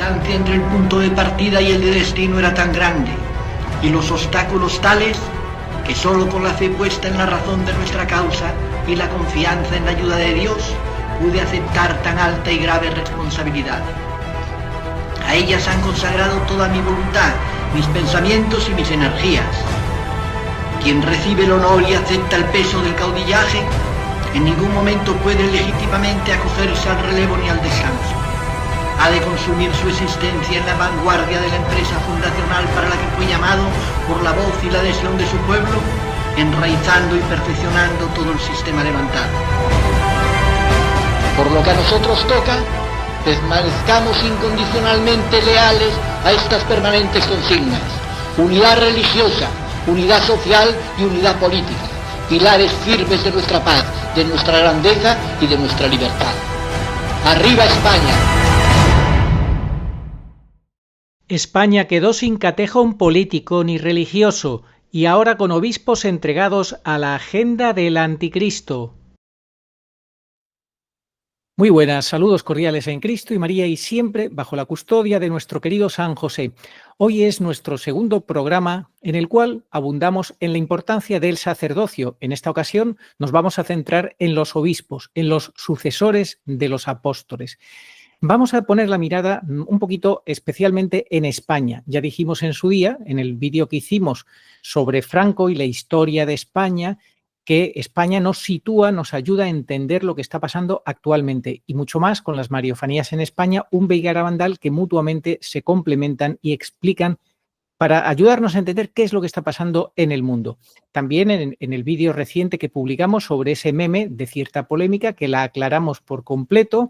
distancia entre el punto de partida y el de destino era tan grande, y los obstáculos tales, que solo con la fe puesta en la razón de nuestra causa y la confianza en la ayuda de Dios, pude aceptar tan alta y grave responsabilidad. A ellas han consagrado toda mi voluntad, mis pensamientos y mis energías. Quien recibe el honor y acepta el peso del caudillaje, en ningún momento puede legítimamente acogerse al relevo ni al descanso. Ha de consumir su existencia en la vanguardia de la empresa fundacional para la que fue llamado por la voz y la adhesión de su pueblo, enraizando y perfeccionando todo el sistema levantado. Por lo que a nosotros toca, permanezcamos incondicionalmente leales a estas permanentes consignas: unidad religiosa, unidad social y unidad política, pilares firmes de nuestra paz, de nuestra grandeza y de nuestra libertad. ¡Arriba España! España quedó sin catejón político ni religioso y ahora con obispos entregados a la agenda del anticristo. Muy buenas, saludos cordiales en Cristo y María y siempre bajo la custodia de nuestro querido San José. Hoy es nuestro segundo programa en el cual abundamos en la importancia del sacerdocio. En esta ocasión nos vamos a centrar en los obispos, en los sucesores de los apóstoles. Vamos a poner la mirada un poquito especialmente en España. Ya dijimos en su día, en el vídeo que hicimos sobre Franco y la historia de España, que España nos sitúa, nos ayuda a entender lo que está pasando actualmente y mucho más con las mariofanías en España, un Veiga Arabandal que mutuamente se complementan y explican para ayudarnos a entender qué es lo que está pasando en el mundo. También en el vídeo reciente que publicamos sobre ese meme de cierta polémica que la aclaramos por completo,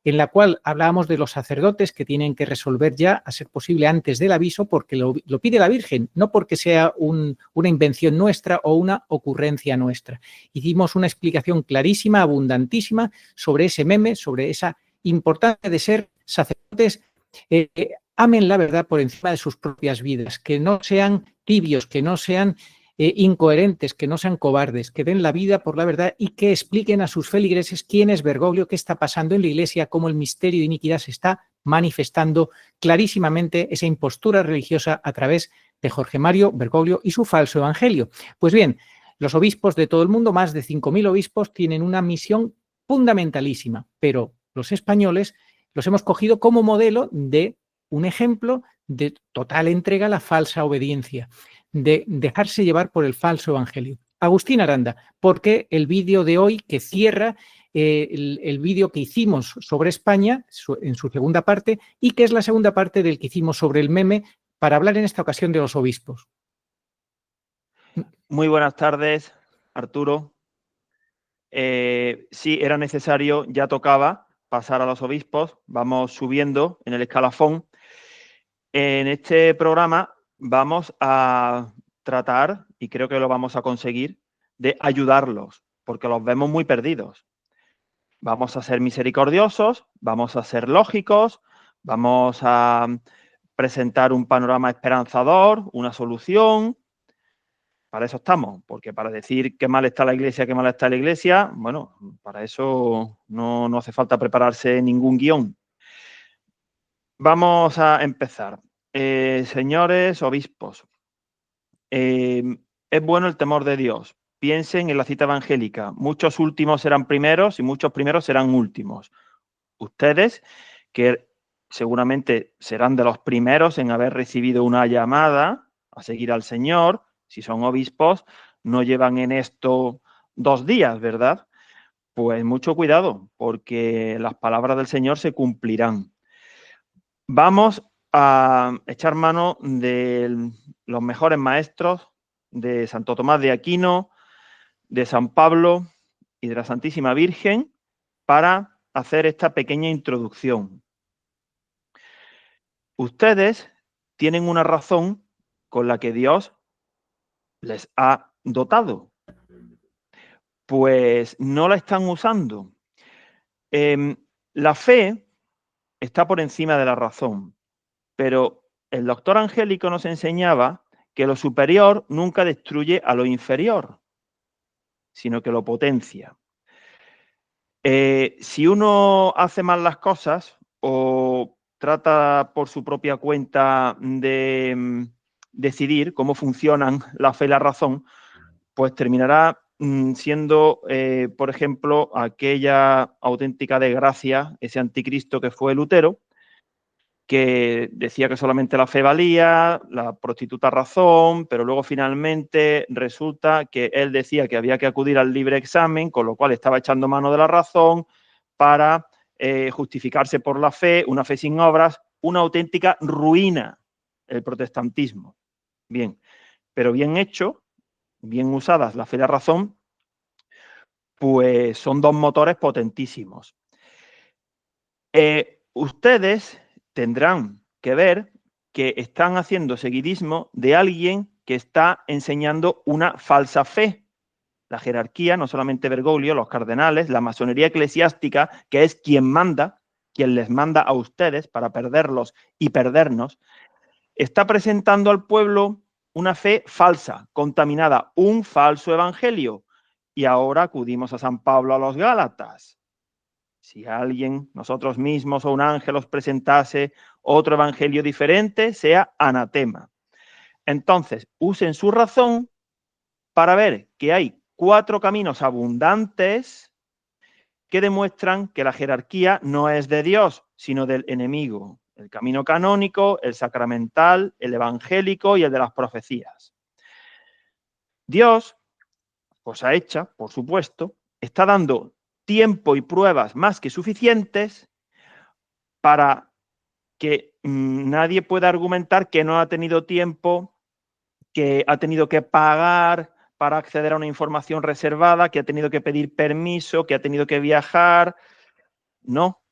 en la cual hablábamos de los sacerdotes que tienen que resolver ya, a ser posible, antes del aviso, porque lo pide la Virgen, no porque sea una invención nuestra o una ocurrencia nuestra. Hicimos una explicación clarísima, abundantísima, sobre ese meme, sobre esa importancia de ser sacerdotes, amen la verdad por encima de sus propias vidas, que no sean tibios, que no sean incoherentes, que no sean cobardes, que den la vida por la verdad y que expliquen a sus feligreses quién es Bergoglio, qué está pasando en la Iglesia, cómo el misterio de iniquidad se está manifestando clarísimamente, esa impostura religiosa a través de Jorge Mario Bergoglio y su falso evangelio. Pues bien, los obispos de todo el mundo, más de 5.000 obispos, tienen una misión fundamentalísima, pero los españoles los hemos cogido como modelo de un ejemplo de total entrega a la falsa obediencia, de dejarse llevar por el falso evangelio. Agustín Aranda, ¿por qué el vídeo de hoy que cierra el vídeo que hicimos sobre España en su segunda parte y que es la segunda parte del que hicimos sobre el meme para hablar en esta ocasión de los obispos? Muy buenas tardes, Arturo. Sí, era necesario, ya tocaba pasar a los obispos. Vamos subiendo en el escalafón. En este programa vamos a tratar, y creo que lo vamos a conseguir, de ayudarlos, porque los vemos muy perdidos. Vamos a ser misericordiosos, vamos a ser lógicos, vamos a presentar un panorama esperanzador, una solución. Para eso estamos, porque para decir qué mal está la Iglesia, qué mal está la Iglesia, bueno, para eso no hace falta prepararse ningún guión. Vamos a empezar. Señores obispos, es bueno el temor de Dios. Piensen en la cita evangélica. Muchos últimos serán primeros y muchos primeros serán últimos. Ustedes, que seguramente serán de los primeros en haber recibido una llamada a seguir al Señor, si son obispos, no llevan en esto 2 días, ¿verdad? Pues mucho cuidado, porque las palabras del Señor se cumplirán. Vamos a echar mano de los mejores maestros, de Santo Tomás de Aquino, de San Pablo y de la Santísima Virgen, para hacer esta pequeña introducción. Ustedes tienen una razón con la que Dios les ha dotado, pues no la están usando. La fe está por encima de la razón, pero el doctor Angélico nos enseñaba que lo superior nunca destruye a lo inferior, sino que lo potencia. Si uno hace mal las cosas o trata por su propia cuenta de decidir cómo funcionan la fe y la razón, pues terminará siendo, por ejemplo, aquella auténtica desgracia, ese anticristo que fue Lutero, que decía que solamente la fe valía, la prostituta razón, pero luego finalmente resulta que él decía que había que acudir al libre examen, con lo cual estaba echando mano de la razón para justificarse por la fe, una fe sin obras, una auténtica ruina, el protestantismo. Bien, pero bien hecho, bien usadas la fe y la razón, pues son dos motores potentísimos. Ustedes tendrán que ver que están haciendo seguidismo de alguien que está enseñando una falsa fe. La jerarquía, no solamente Bergoglio, los cardenales, la masonería eclesiástica, que es quien manda, quien les manda a ustedes para perderlos y perdernos, está presentando al pueblo una fe falsa, contaminada, un falso evangelio. Y ahora acudimos a San Pablo a los Gálatas. Si alguien, nosotros mismos o un ángel os presentase otro evangelio diferente, sea anatema. Entonces, usen su razón para ver que hay 4 caminos abundantes que demuestran que la jerarquía no es de Dios, sino del enemigo. El camino canónico, el sacramental, el evangélico y el de las profecías. Dios, cosa hecha, por supuesto, está dando tiempo y pruebas más que suficientes para que nadie pueda argumentar que no ha tenido tiempo, que ha tenido que pagar para acceder a una información reservada, que ha tenido que pedir permiso, que ha tenido que viajar. No.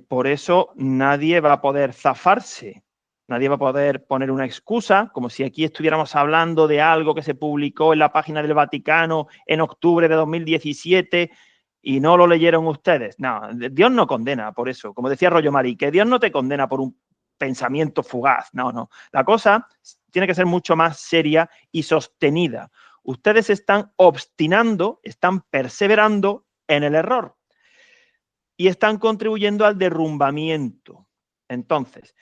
Por eso nadie va a poder zafarse, nadie va a poder poner una excusa, como si aquí estuviéramos hablando de algo que se publicó en la página del Vaticano en octubre de 2017 y no lo leyeron ustedes. No, Dios no condena por eso. Como decía Rollo Mari, que Dios no te condena por un pensamiento fugaz. No, no. La cosa tiene que ser mucho más seria y sostenida. Ustedes están obstinando, están perseverando en el error y están contribuyendo al derrumbamiento. Entonces,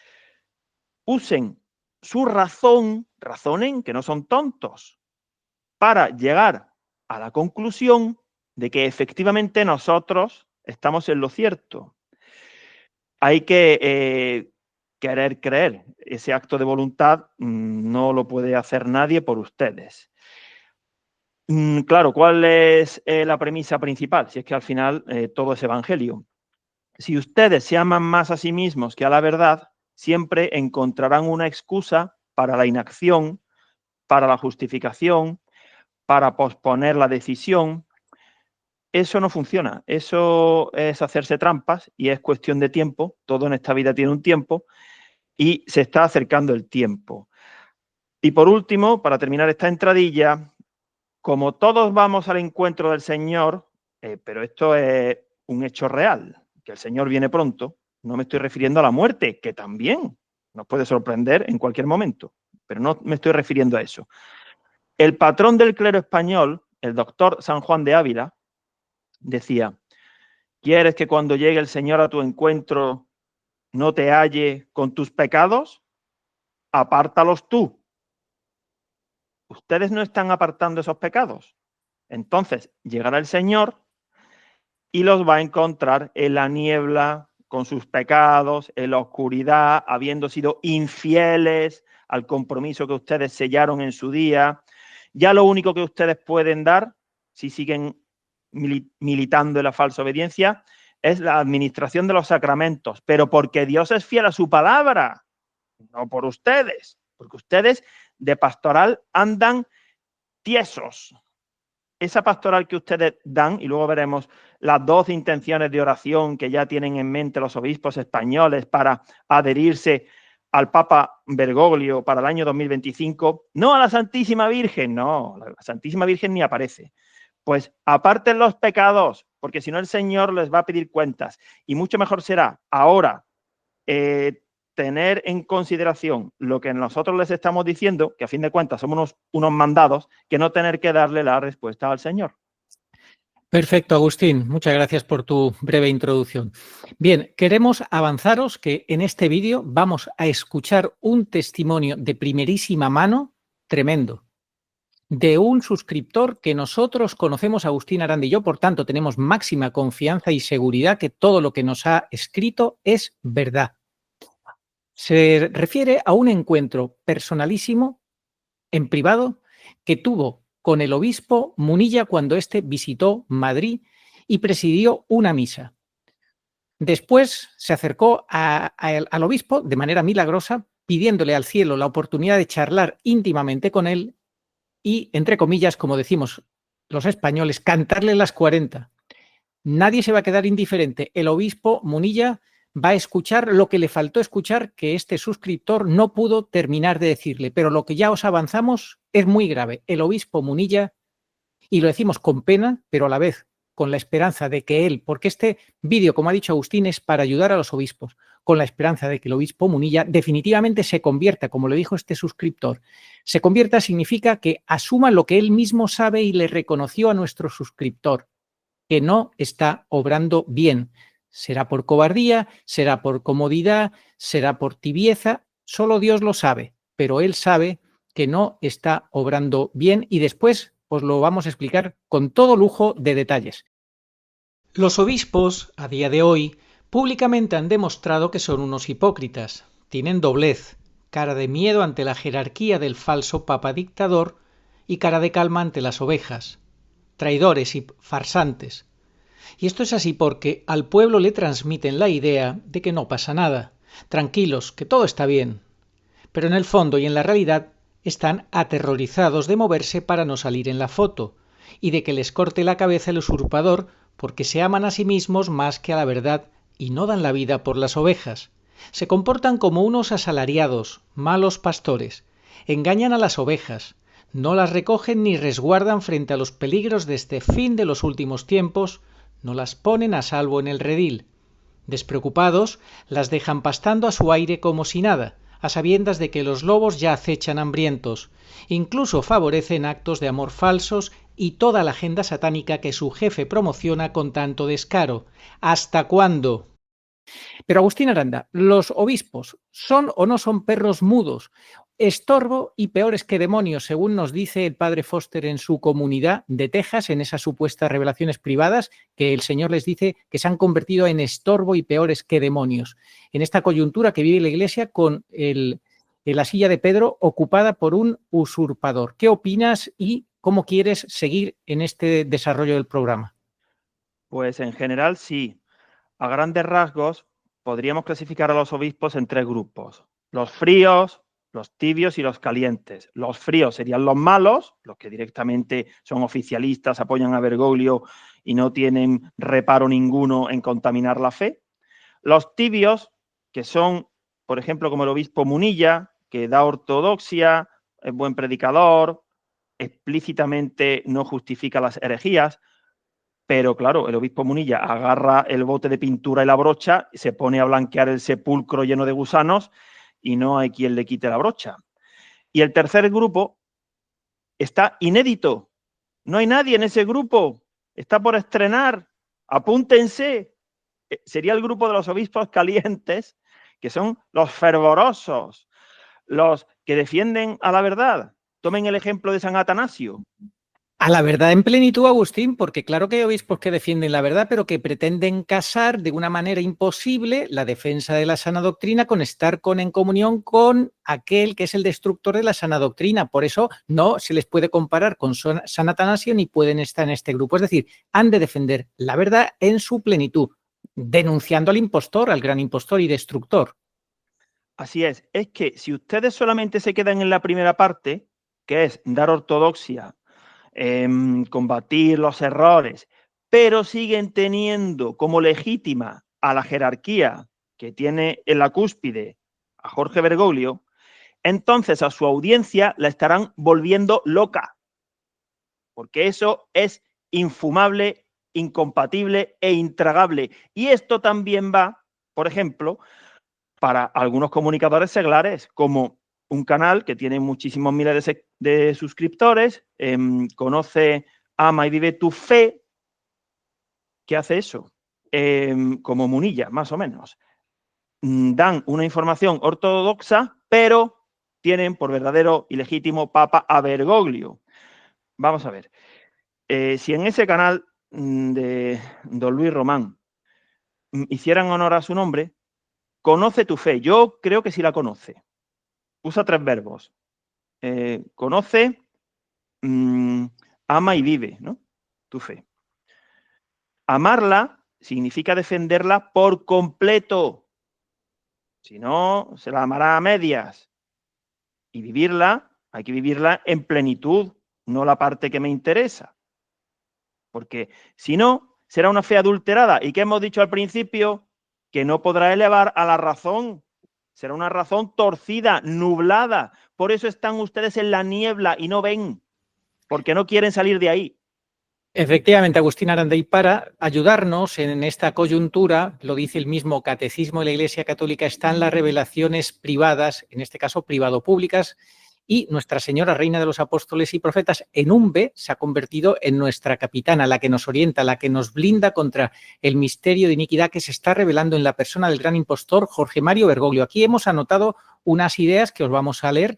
usen su razón, razonen, que no son tontos, para llegar a la conclusión de que efectivamente nosotros estamos en lo cierto. Hay que querer creer. Ese acto de voluntad no lo puede hacer nadie por ustedes. Claro, ¿cuál es la premisa principal? Si es que al final todo es evangelio. Si ustedes se aman más a sí mismos que a la verdad, siempre encontrarán una excusa para la inacción, para la justificación, para posponer la decisión. Eso no funciona. Eso es hacerse trampas y es cuestión de tiempo. Todo en esta vida tiene un tiempo y se está acercando el tiempo. Y por último, para terminar esta entradilla, como todos vamos al encuentro del Señor, pero esto es un hecho real, que el Señor viene pronto, no me estoy refiriendo a la muerte, que también nos puede sorprender en cualquier momento, pero no me estoy refiriendo a eso. El patrón del clero español, el doctor San Juan de Ávila, decía: ¿quieres que cuando llegue el Señor a tu encuentro no te halle con tus pecados? Apártalos tú. Ustedes no están apartando esos pecados. Entonces llegará el Señor y los va a encontrar en la niebla, con sus pecados, en la oscuridad, habiendo sido infieles al compromiso que ustedes sellaron en su día. Ya lo único que ustedes pueden dar, si siguen militando en la falsa obediencia, es la administración de los sacramentos, pero porque Dios es fiel a su palabra, no por ustedes, porque ustedes de pastoral andan tiesos. Esa pastoral que ustedes dan, y luego veremos las 12 intenciones de oración que ya tienen en mente los obispos españoles para adherirse al Papa Bergoglio para el año 2025, no a la Santísima Virgen, no, la Santísima Virgen ni aparece. Pues aparten los pecados, porque si no el Señor les va a pedir cuentas. Y mucho mejor será ahora tener en consideración lo que nosotros les estamos diciendo, que a fin de cuentas somos unos mandados, que no tener que darle la respuesta al Señor. Perfecto, Agustín. Muchas gracias por tu breve introducción. Bien, queremos avanzaros que en este vídeo vamos a escuchar un testimonio de primerísima mano tremendo de un suscriptor que nosotros conocemos, Agustín Aranda y yo, por tanto tenemos máxima confianza y seguridad que todo lo que nos ha escrito es verdad. Se refiere a un encuentro personalísimo, en privado, que tuvo con el obispo Munilla cuando éste visitó Madrid y presidió una misa. Después se acercó al obispo de manera milagrosa, pidiéndole al cielo la oportunidad de charlar íntimamente con él y, entre comillas, como decimos los españoles, cantarle las 40. Nadie se va a quedar indiferente. El obispo Munilla va a escuchar lo que le faltó escuchar, que este suscriptor no pudo terminar de decirle. Pero lo que ya os avanzamos es muy grave. El obispo Munilla, y lo decimos con pena, pero a la vez con la esperanza de que él, porque este vídeo, como ha dicho Agustín, es para ayudar a los obispos, con la esperanza de que el obispo Munilla definitivamente se convierta, como le dijo este suscriptor. Se convierta significa que asuma lo que él mismo sabe y le reconoció a nuestro suscriptor, que no está obrando bien. Será por cobardía, será por comodidad, será por tibieza, solo Dios lo sabe, pero él sabe que no está obrando bien y después os lo vamos a explicar con todo lujo de detalles. Los obispos, a día de hoy, públicamente han demostrado que son unos hipócritas, tienen doblez, cara de miedo ante la jerarquía del falso papa dictador y cara de calma ante las ovejas, traidores y farsantes. Y esto es así porque al pueblo le transmiten la idea de que no pasa nada, tranquilos, que todo está bien. Pero en el fondo y en la realidad están aterrorizados de moverse para no salir en la foto y de que les corte la cabeza el usurpador porque se aman a sí mismos más que a la verdad y no dan la vida por las ovejas. Se comportan como unos asalariados, malos pastores, engañan a las ovejas, no las recogen ni resguardan frente a los peligros de este fin de los últimos tiempos, no las ponen a salvo en el redil. Despreocupados, las dejan pastando a su aire como si nada, a sabiendas de que los lobos ya acechan hambrientos, incluso favorecen actos de amor falsos y toda la agenda satánica que su jefe promociona con tanto descaro. ¿Hasta cuándo? Pero Agustín Aranda, ¿los obispos son o no son perros mudos? Estorbo y peores que demonios, según nos dice el padre Foster en su comunidad de Texas, en esas supuestas revelaciones privadas, que el Señor les dice que se han convertido en estorbo y peores que demonios. En esta coyuntura que vive la Iglesia con la silla de Pedro ocupada por un usurpador. ¿Qué opinas y cómo quieres seguir en este desarrollo del programa? Pues en general sí. A grandes rasgos podríamos clasificar a los obispos en tres grupos: los fríos, los tibios y los calientes. Los fríos serían los malos, los que directamente son oficialistas, apoyan a Bergoglio y no tienen reparo ninguno en contaminar la fe. Los tibios, que son, por ejemplo, como el obispo Munilla, que da ortodoxia, es buen predicador, explícitamente no justifica las herejías, pero claro, el obispo Munilla agarra el bote de pintura y la brocha, se pone a blanquear el sepulcro lleno de gusanos y no hay quien le quite la brocha. Y el tercer grupo está inédito. No hay nadie en ese grupo. Está por estrenar. Apúntense. Sería el grupo de los obispos calientes, que son los fervorosos, los que defienden a la verdad. Tomen el ejemplo de San Atanasio. A la verdad en plenitud, Agustín, porque claro que hay obispos que defienden la verdad, pero que pretenden casar de una manera imposible la defensa de la sana doctrina con estar en comunión con aquel que es el destructor de la sana doctrina. Por eso no se les puede comparar con San Atanasio ni pueden estar en este grupo. Es decir, han de defender la verdad en su plenitud, denunciando al impostor, al gran impostor y destructor. Así es que si ustedes solamente se quedan en la primera parte, que es dar ortodoxia, combatir los errores, pero siguen teniendo como legítima a la jerarquía que tiene en la cúspide a Jorge Bergoglio, entonces a su audiencia la estarán volviendo loca, porque eso es infumable, incompatible e intragable. Y esto también va, por ejemplo, para algunos comunicadores seglares, como un canal que tiene muchísimos miles de suscriptores, conoce, ama y vive tu fe, ¿Qué hace eso? Como Munilla, más o menos. Dan una información ortodoxa, pero tienen por verdadero y legítimo papa a Bergoglio. Vamos a ver. Si en ese canal de Don Luis Román hicieran honor a su nombre, conoce tu fe. Yo creo que sí la conoce. Usa 3 verbos. Conoce, ama y vive, ¿no? Tu fe. Amarla significa defenderla por completo. Si no, se la amará a medias. Y vivirla, hay que vivirla en plenitud, no la parte que me interesa. Porque si no, será una fe adulterada. ¿Y qué hemos dicho al principio? Que no podrá elevar a la razón. Será una razón torcida, nublada. Por eso están ustedes en la niebla y no ven, porque no quieren salir de ahí. Efectivamente, Agustín Aranda, y para ayudarnos en esta coyuntura, lo dice el mismo Catecismo de la Iglesia Católica, están las revelaciones privadas, en este caso privado-públicas, y Nuestra Señora, Reina de los Apóstoles y Profetas, en un B se ha convertido en nuestra capitana, la que nos orienta, la que nos blinda contra el misterio de iniquidad que se está revelando en la persona del gran impostor Jorge Mario Bergoglio. Aquí hemos anotado unas ideas que os vamos a leer,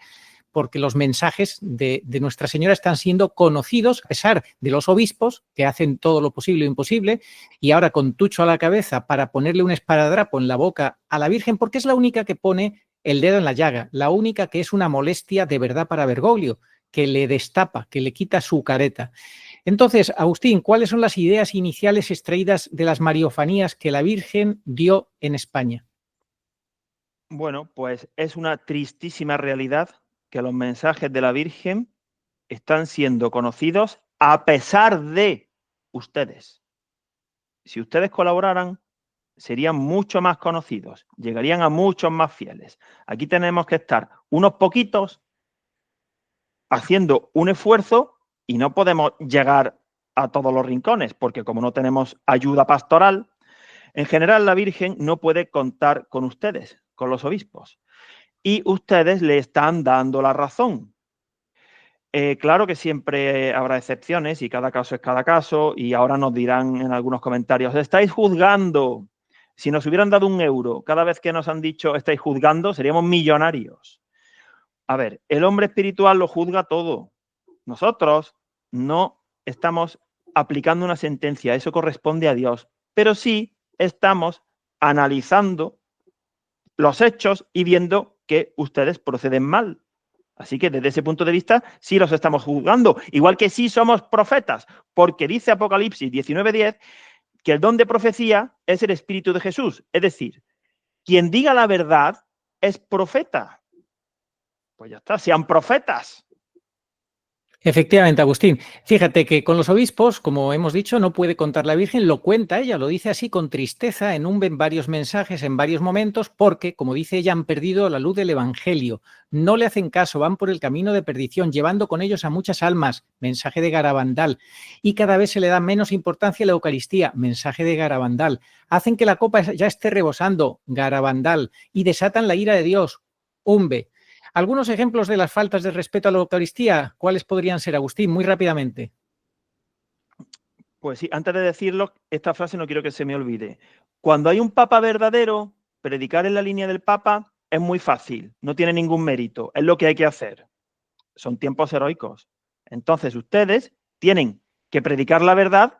porque los mensajes de Nuestra Señora están siendo conocidos a pesar de los obispos que hacen todo lo posible e imposible, y ahora con Tucho a la cabeza para ponerle un esparadrapo en la boca a la Virgen, porque es la única que pone el dedo en la llaga, la única que es una molestia de verdad para Bergoglio, que le destapa, que le quita su careta. Entonces, Agustín, ¿cuáles son las ideas iniciales extraídas de las mariofanías que la Virgen dio en España? Bueno, pues es una tristísima realidad que los mensajes de la Virgen están siendo conocidos a pesar de ustedes. Si ustedes colaboraran, serían mucho más conocidos, llegarían a muchos más fieles. Aquí tenemos que estar unos poquitos haciendo un esfuerzo y no podemos llegar a todos los rincones, porque como no tenemos ayuda pastoral, en general la Virgen no puede contar con ustedes, con los obispos, y ustedes le están dando la razón. Claro que siempre habrá excepciones y cada caso es cada caso, y ahora nos dirán en algunos comentarios, estáis juzgando. Si nos hubieran dado €1 cada vez que nos han dicho estáis juzgando, seríamos millonarios. A ver, el hombre espiritual lo juzga todo. Nosotros no estamos aplicando una sentencia, eso corresponde a Dios, pero sí estamos analizando los hechos y viendo que ustedes proceden mal. Así que desde ese punto de vista sí los estamos juzgando, igual que sí somos profetas, porque dice Apocalipsis 19:10 que el don de profecía es el Espíritu de Jesús. Es decir, quien diga la verdad es profeta. Pues ya está, sean profetas. Efectivamente, Agustín. Fíjate que con los obispos, como hemos dicho, no puede contar la Virgen, lo cuenta ella, lo dice así con tristeza en varios mensajes, en varios momentos, porque, como dice ella, han perdido la luz del Evangelio, no le hacen caso, van por el camino de perdición, llevando con ellos a muchas almas, mensaje de Garabandal, y cada vez se le da menos importancia a la Eucaristía, mensaje de Garabandal, hacen que la copa ya esté rebosando, Garabandal, y desatan la ira de Dios, umbe. Algunos ejemplos de las faltas de respeto a la Eucaristía, ¿cuáles podrían ser, Agustín? Muy rápidamente. Pues sí, antes de decirlo, esta frase no quiero que se me olvide. Cuando hay un papa verdadero, predicar en la línea del papa es muy fácil, no tiene ningún mérito, es lo que hay que hacer. Son tiempos heroicos. Entonces ustedes tienen que predicar la verdad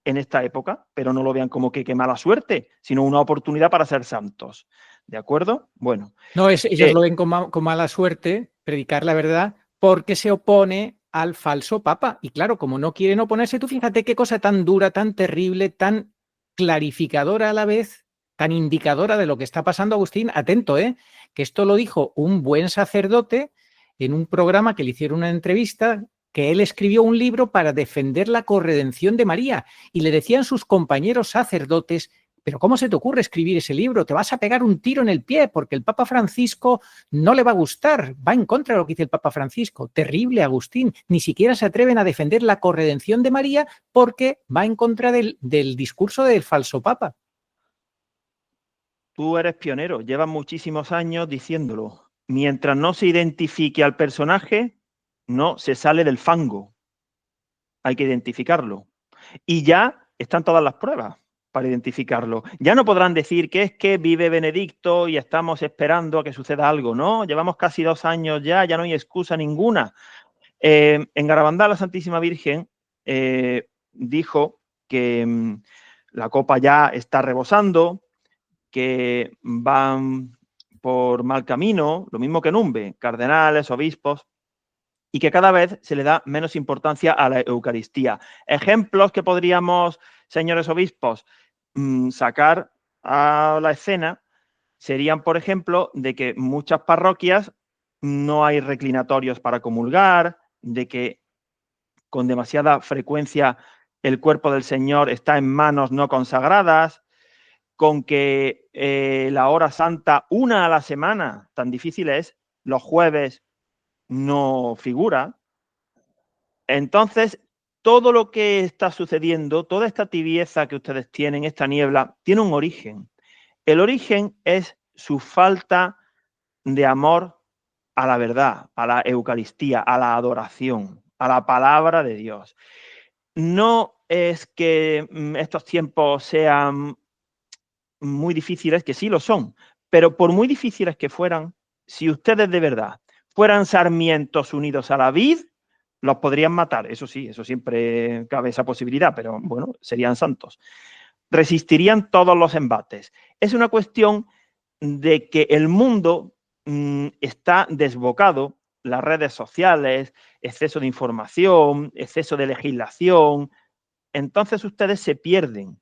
en esta época, pero no lo vean como que qué mala suerte, sino una oportunidad para ser santos. ¿De acuerdo? Bueno. No, ellos lo ven con mala suerte, predicar la verdad, porque se opone al falso papa. Y claro, como no quieren oponerse, tú fíjate qué cosa tan dura, tan terrible, tan clarificadora a la vez, tan indicadora de lo que está pasando, Agustín. Atento, que esto lo dijo un buen sacerdote en un programa que le hicieron una entrevista, que él escribió un libro para defender la corredención de María, y le decían sus compañeros sacerdotes: pero ¿cómo se te ocurre escribir ese libro? Te vas a pegar un tiro en el pie porque el Papa Francisco no le va a gustar, va en contra de lo que dice el Papa Francisco. Terrible, Agustín. Ni siquiera se atreven a defender la corredención de María porque va en contra del discurso del falso Papa. Tú eres pionero, llevas muchísimos años diciéndolo. Mientras no se identifique al personaje, no se sale del fango. Hay que identificarlo. Y ya están todas las pruebas para identificarlo. Ya no podrán decir que es que vive Benedicto y estamos esperando a que suceda algo, ¿no? Llevamos casi 2 años ya no hay excusa ninguna. En Garabandal, la Santísima Virgen dijo que la copa ya está rebosando, que van por mal camino, lo mismo que Numbe, cardenales, obispos, y que cada vez se le da menos importancia a la Eucaristía. Ejemplos que podríamos, señores obispos, sacar a la escena serían, por ejemplo, de que en muchas parroquias no hay reclinatorios para comulgar, de que con demasiada frecuencia el cuerpo del Señor está en manos no consagradas, con que la hora santa, una a la semana, tan difícil es, los jueves no figura. Entonces, todo lo que está sucediendo, toda esta tibieza que ustedes tienen, esta niebla, tiene un origen. El origen es su falta de amor a la verdad, a la Eucaristía, a la adoración, a la palabra de Dios. No es que estos tiempos sean muy difíciles, que sí lo son, pero por muy difíciles que fueran, si ustedes de verdad fueran sarmientos unidos a la vid, los podrían matar. Eso sí, eso siempre cabe esa posibilidad, pero bueno, serían santos. Resistirían todos los embates. Es una cuestión de que el mundo está desbocado, las redes sociales, exceso de información, exceso de legislación. Entonces ustedes se pierden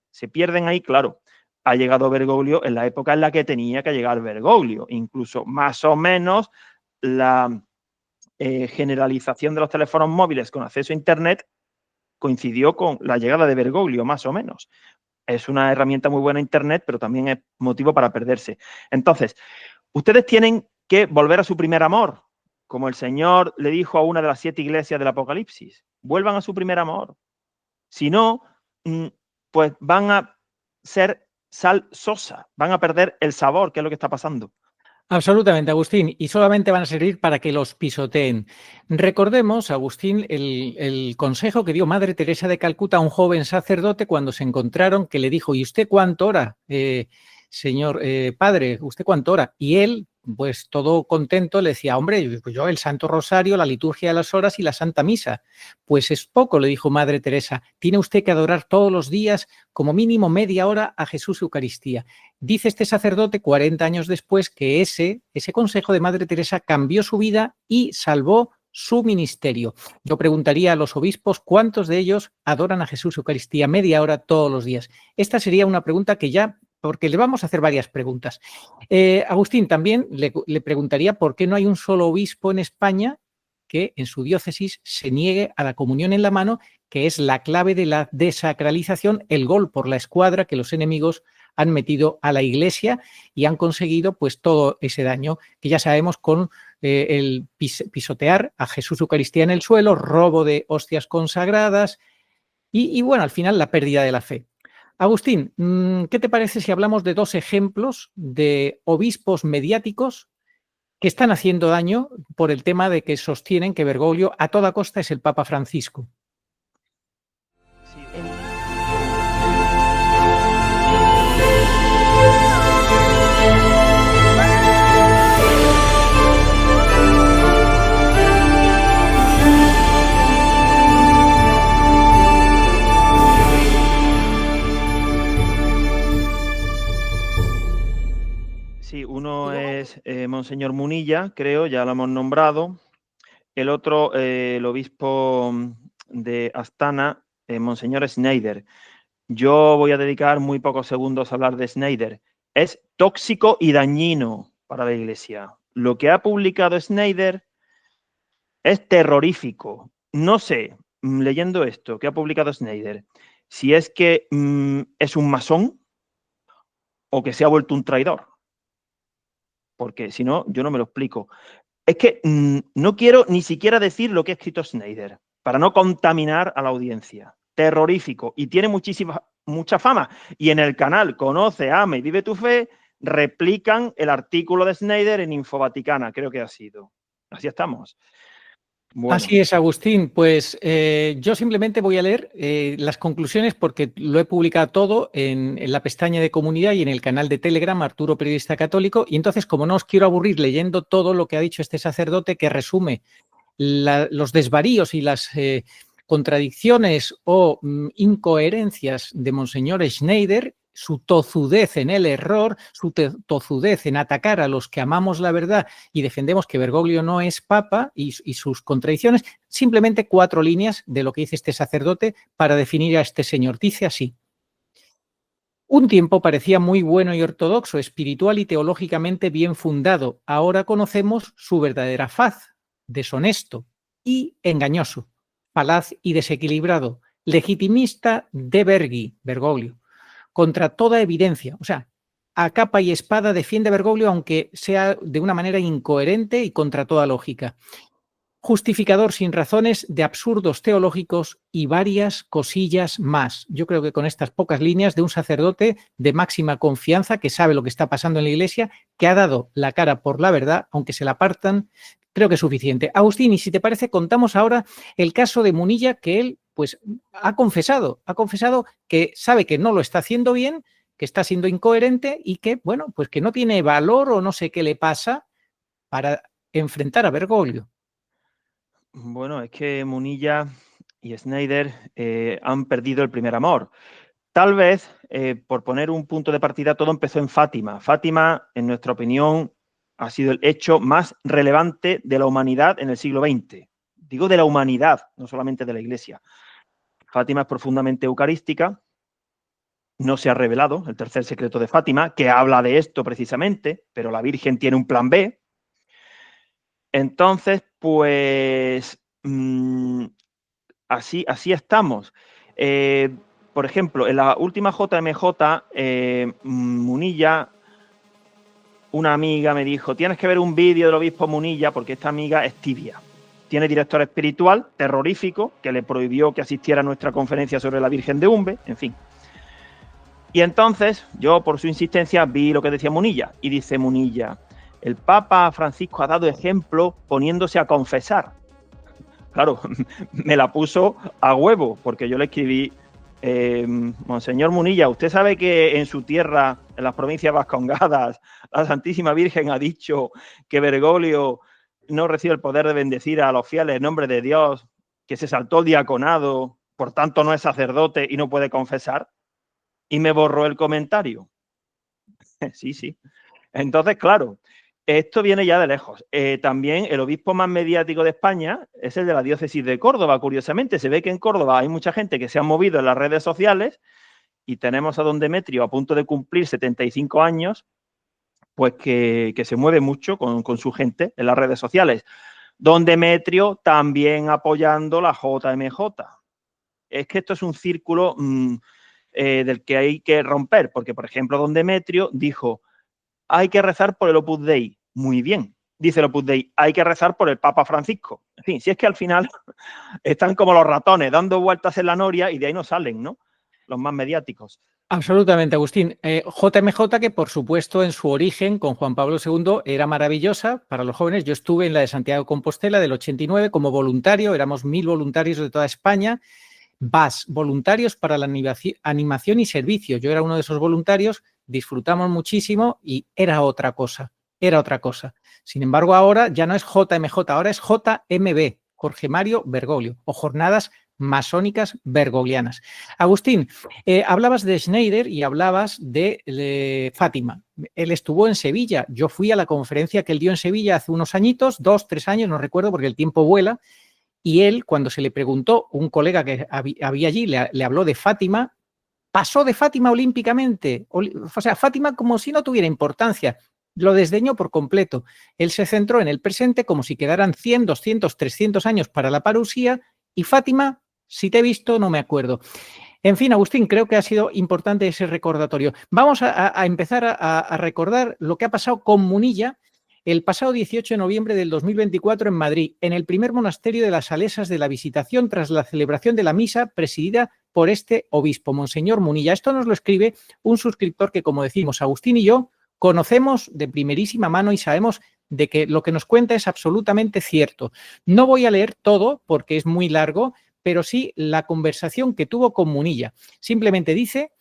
ahí, claro. Ha llegado Bergoglio en la época en la que tenía que llegar Bergoglio, incluso más o menos la generalización de los teléfonos móviles con acceso a Internet coincidió con la llegada de Bergoglio, más o menos. Es una herramienta muy buena Internet, pero también es motivo para perderse. Entonces, ustedes tienen que volver a su primer amor, como el Señor le dijo a una de las 7 iglesias del Apocalipsis. Vuelvan a su primer amor. Si no, pues van a ser sal sosa, van a perder el sabor, que es lo que está pasando. Absolutamente, Agustín, y solamente van a servir para que los pisoteen. Recordemos, Agustín, el consejo que dio Madre Teresa de Calcuta a un joven sacerdote cuando se encontraron, que le dijo, ¿y usted cuánto ora, señor padre? ¿Usted cuánto ora? Y él, pues todo contento, le decía, hombre, pues yo el Santo Rosario, la liturgia de las horas y la Santa Misa. Pues es poco, le dijo Madre Teresa, tiene usted que adorar todos los días como mínimo media hora a Jesús Eucaristía. Dice este sacerdote 40 años después que ese consejo de Madre Teresa cambió su vida y salvó su ministerio. Yo preguntaría a los obispos cuántos de ellos adoran a Jesús Eucaristía media hora todos los días. Esta sería una pregunta que ya, porque le vamos a hacer varias preguntas. Agustín, también le preguntaría por qué no hay un solo obispo en España que en su diócesis se niegue a la comunión en la mano, que es la clave de la desacralización, el gol por la escuadra que los enemigos han metido a la Iglesia y han conseguido pues todo ese daño que ya sabemos con el pisotear a Jesús Eucaristía en el suelo, robo de hostias consagradas y bueno, al final la pérdida de la fe. Agustín, ¿qué te parece si hablamos de 2 ejemplos de obispos mediáticos que están haciendo daño por el tema de que sostienen que Bergoglio a toda costa es el Papa Francisco? Sí, Sí, uno es Monseñor Munilla, creo, ya lo hemos nombrado. El otro, el obispo de Astana, Monseñor Schneider. Yo voy a dedicar muy pocos segundos a hablar de Schneider. Es tóxico y dañino para la Iglesia. Lo que ha publicado Schneider es terrorífico. No sé, leyendo esto que ha publicado Schneider, si es que es un masón o que se ha vuelto un traidor. Porque si no, yo no me lo explico. Es que no quiero ni siquiera decir lo que ha escrito Schneider, para no contaminar a la audiencia. Terrorífico. Y tiene mucha fama. Y en el canal Conoce, Ama y Vive tu Fe, replican el artículo de Schneider en Infovaticana, creo que ha sido. Así estamos. Bueno, Así es, Agustín. Pues yo simplemente voy a leer las conclusiones porque lo he publicado todo en la pestaña de comunidad y en el canal de Telegram, Arturo Periodista Católico. Y entonces, como no os quiero aburrir leyendo todo lo que ha dicho este sacerdote que resume los desvaríos y las contradicciones o incoherencias de Monseñor Schneider, su tozudez en el error, su tozudez en atacar a los que amamos la verdad y defendemos que Bergoglio no es papa y sus contradicciones, simplemente 4 líneas de lo que dice este sacerdote para definir a este señor. Dice así: un tiempo parecía muy bueno y ortodoxo, espiritual y teológicamente bien fundado. Ahora conocemos su verdadera faz: deshonesto y engañoso, falaz y desequilibrado, legitimista de Bergoglio, contra toda evidencia. O sea, a capa y espada defiende Bergoglio, aunque sea de una manera incoherente y contra toda lógica. Justificador sin razones de absurdos teológicos y varias cosillas más. Yo creo que con estas pocas líneas de un sacerdote de máxima confianza que sabe lo que está pasando en la Iglesia, que ha dado la cara por la verdad, aunque se la apartan, creo que es suficiente. Agustín, y si te parece, contamos ahora el caso de Munilla, que él pues ha confesado que sabe que no lo está haciendo bien, que está siendo incoherente y que, bueno, pues que no tiene valor o no sé qué le pasa para enfrentar a Bergoglio. bueno, es que Munilla y Schneider han perdido el primer amor. Tal vez, por poner un punto de partida, todo empezó en Fátima. Fátima, en nuestra opinión, ha sido el hecho más relevante de la humanidad en el siglo XX. Digo de la humanidad, no solamente de la Iglesia. Fátima es profundamente eucarística. No se ha revelado el tercer secreto de Fátima, que habla de esto precisamente, pero la Virgen tiene un plan B. Entonces, pues así estamos. Por ejemplo, en la última JMJ, Munilla, una amiga me dijo: tienes que ver un vídeo del obispo Munilla porque esta amiga es tibia. Tiene director espiritual terrorífico que le prohibió que asistiera a nuestra conferencia sobre la Virgen de Umbe, en fin. Y entonces yo, por su insistencia, vi lo que decía Munilla. Y dice Munilla: el Papa Francisco ha dado ejemplo poniéndose a confesar. Claro, me la puso a huevo, porque yo le escribí: Monseñor Munilla, ¿usted sabe que en su tierra, en las provincias vascongadas, la Santísima Virgen ha dicho que Bergoglio no recibe el poder de bendecir a los fieles en nombre de Dios, que se saltó el diaconado, por tanto no es sacerdote y no puede confesar? Y me borró el comentario. Sí. Entonces, claro, esto viene ya de lejos. También el obispo más mediático de España es el de la diócesis de Córdoba, curiosamente. Se ve que en Córdoba hay mucha gente que se ha movido en las redes sociales y tenemos a don Demetrio a punto de cumplir 75 años, pues que se mueve mucho con su gente en las redes sociales. Don Demetrio también apoyando la JMJ. Es que esto es un círculo del que hay que romper, porque, por ejemplo, don Demetrio dijo: hay que rezar por el Opus Dei. Muy bien, dice el Opus Dei, hay que rezar por el Papa Francisco. En fin, si es que al final están como los ratones, dando vueltas en la noria y de ahí no salen, ¿no? Los más mediáticos. Absolutamente, Agustín. JMJ, que por supuesto en su origen con Juan Pablo II era maravillosa para los jóvenes. Yo estuve en la de Santiago de Compostela del 89 como voluntario, éramos 1000 voluntarios de toda España, voluntarios para la animación y servicio. Yo era uno de esos voluntarios, disfrutamos muchísimo y era otra cosa. Sin embargo, ahora ya no es JMJ, ahora es JMB, Jorge Mario Bergoglio, o Jornadas Masónicas Bergoglianas. Agustín, hablabas de Schneider y hablabas de Fátima. Él estuvo en Sevilla. Yo fui a la conferencia que él dio en Sevilla hace unos añitos, 2, 3 años, no recuerdo porque el tiempo vuela, y él, cuando se le preguntó, un colega que había allí le habló de Fátima, pasó de Fátima olímpicamente, o sea, Fátima como si no tuviera importancia. Lo desdeñó por completo. Él se centró en el presente como si quedaran 100, 200, 300 años para la parusía, y Fátima, si te he visto, no me acuerdo. En fin, Agustín, creo que ha sido importante ese recordatorio. Vamos a empezar a recordar lo que ha pasado con Munilla el pasado 18 de noviembre del 2024 en Madrid, en el primer monasterio de las Salesas de la Visitación, tras la celebración de la misa presidida por este obispo, Monseñor Munilla. Esto nos lo escribe un suscriptor que, como decimos, Agustín y yo conocemos de primerísima mano y sabemos de que lo que nos cuenta es absolutamente cierto. No voy a leer todo porque es muy largo, pero sí la conversación que tuvo con Munilla. Simplemente dice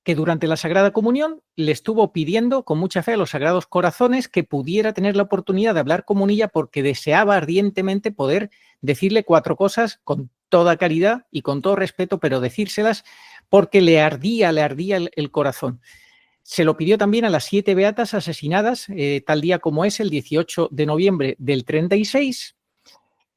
que durante la Sagrada Comunión le estuvo pidiendo con mucha fe a los Sagrados Corazones que pudiera tener la oportunidad de hablar con Munilla porque deseaba ardientemente poder decirle 4 cosas con toda caridad y con todo respeto, pero decírselas porque le ardía el corazón. Se lo pidió también a las 7 beatas asesinadas tal día como es, el 18 de noviembre del 36.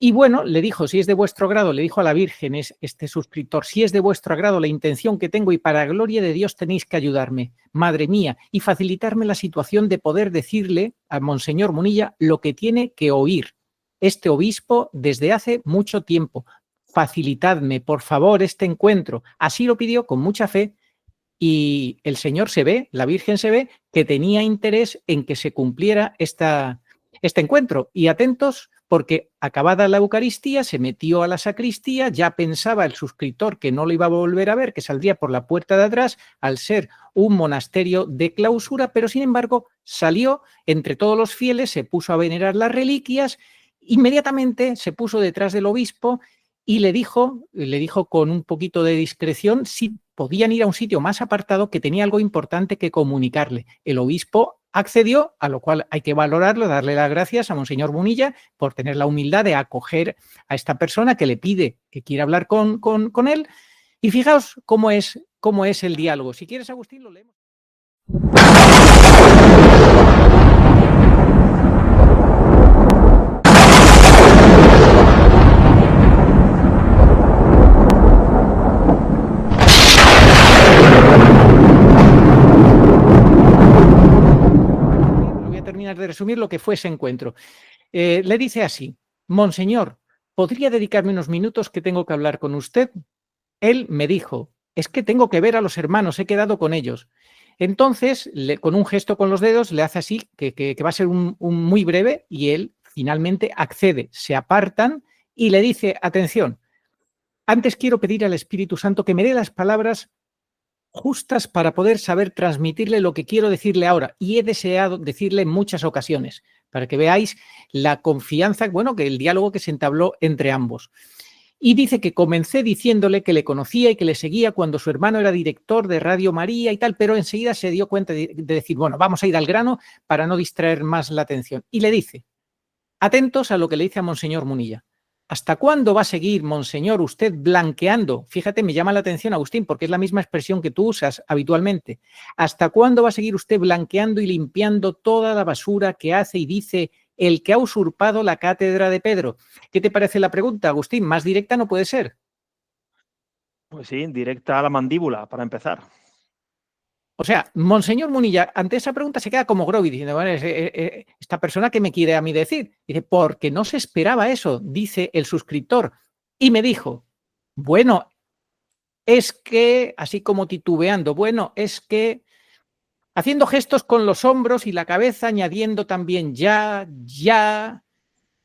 Y bueno, le dijo, si es de vuestro grado, le dijo a la Virgen, este suscriptor, si es de vuestro agrado la intención que tengo y para gloria de Dios tenéis que ayudarme, madre mía, y facilitarme la situación de poder decirle a Monseñor Munilla lo que tiene que oír este obispo desde hace mucho tiempo. Facilitadme, por favor, este encuentro. Así lo pidió con mucha fe y el Señor se ve, la Virgen se ve, que tenía interés en que se cumpliera este encuentro. Y atentos, porque acabada la Eucaristía, se metió a la sacristía, ya pensaba el suscriptor que no lo iba a volver a ver, que saldría por la puerta de atrás, al ser un monasterio de clausura, pero sin embargo salió entre todos los fieles, se puso a venerar las reliquias, inmediatamente se puso detrás del obispo y le dijo con un poquito de discreción si podían ir a un sitio más apartado que tenía algo importante que comunicarle. El obispo accedió, a lo cual hay que valorarlo, darle las gracias a Monseñor Munilla por tener la humildad de acoger a esta persona que le pide que quiera hablar con él. Y fijaos cómo es el diálogo. Si quieres, Agustín, lo leemos. De resumir lo que fue ese encuentro. Le dice así: Monseñor, ¿podría dedicarme unos minutos que tengo que hablar con usted? Él me dijo: es que tengo que ver a los hermanos, he quedado con ellos. Entonces, con un gesto con los dedos, le hace así, que va a ser un muy breve, y él finalmente accede. Se apartan y le dice: atención, antes quiero pedir al Espíritu Santo que me dé las palabras justas para poder saber transmitirle lo que quiero decirle ahora, y he deseado decirle en muchas ocasiones, para que veáis la confianza, bueno, que el diálogo que se entabló entre ambos. Y dice que comencé diciéndole que le conocía y que le seguía cuando su hermano era director de Radio María y tal, pero enseguida se dio cuenta de decir, bueno, vamos a ir al grano para no distraer más la atención. Y le dice, atentos a lo que le dice a Monseñor Munilla. ¿Hasta cuándo va a seguir, Monseñor, usted blanqueando? Fíjate, me llama la atención, Agustín, porque es la misma expresión que tú usas habitualmente. ¿Hasta cuándo va a seguir usted blanqueando y limpiando toda la basura que hace y dice el que ha usurpado la cátedra de Pedro? ¿Qué te parece la pregunta, Agustín? Más directa no puede ser. Pues sí, directa a la mandíbula, para empezar. O sea, Monseñor Munilla, ante esa pregunta se queda como Groby, diciendo, bueno, esta persona que me quiere a mí decir. Dice, porque no se esperaba eso, dice el suscriptor. Y me dijo, bueno, es que, así como titubeando, bueno, es que, haciendo gestos con los hombros y la cabeza, añadiendo también ya,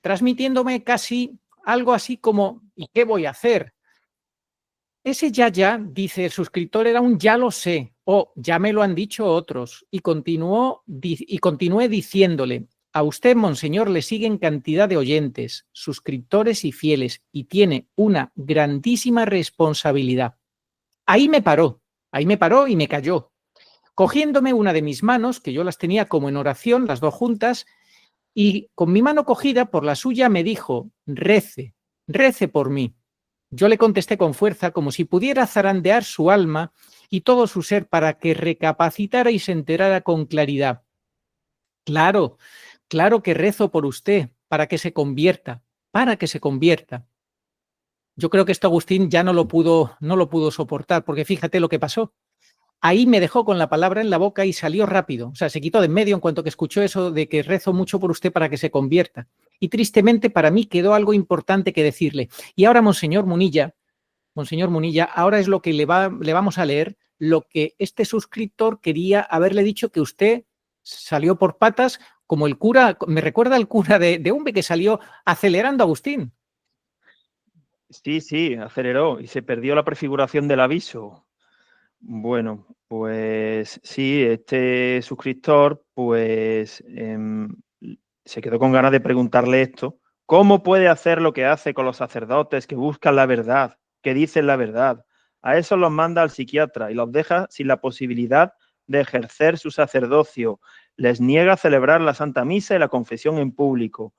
transmitiéndome casi algo así como, ¿y qué voy a hacer? Ese ya, dice el suscriptor, era un ya lo sé, o ya me lo han dicho otros, y continué diciéndole, a usted, Monseñor, le siguen cantidad de oyentes, suscriptores y fieles, y tiene una grandísima responsabilidad. Ahí me paró y me calló, cogiéndome una de mis manos, que yo las tenía como en oración, las dos juntas, y con mi mano cogida por la suya me dijo, rece por mí. Yo le contesté con fuerza, como si pudiera zarandear su alma y todo su ser para que recapacitara y se enterara con claridad. Claro que rezo por usted, para que se convierta. Yo creo que esto Agustín ya no lo pudo soportar, porque fíjate lo que pasó. Ahí me dejó con la palabra en la boca y salió rápido. O sea, se quitó de en medio en cuanto que escuchó eso de que rezo mucho por usted para que se convierta. Y tristemente para mí quedó algo importante que decirle. Y ahora, Monseñor Munilla, ahora es lo que le vamos a leer, lo que este suscriptor quería haberle dicho, que usted salió por patas como el cura, me recuerda al cura de Umbe que salió acelerando a Agustín. Sí, aceleró y se perdió la prefiguración del aviso. Bueno, pues sí, este suscriptor, pues se quedó con ganas de preguntarle esto. ¿Cómo puede hacer lo que hace con los sacerdotes que buscan la verdad, que dicen la verdad? A esos los manda al psiquiatra y los deja sin la posibilidad de ejercer su sacerdocio. Les niega celebrar la Santa Misa y la confesión en público.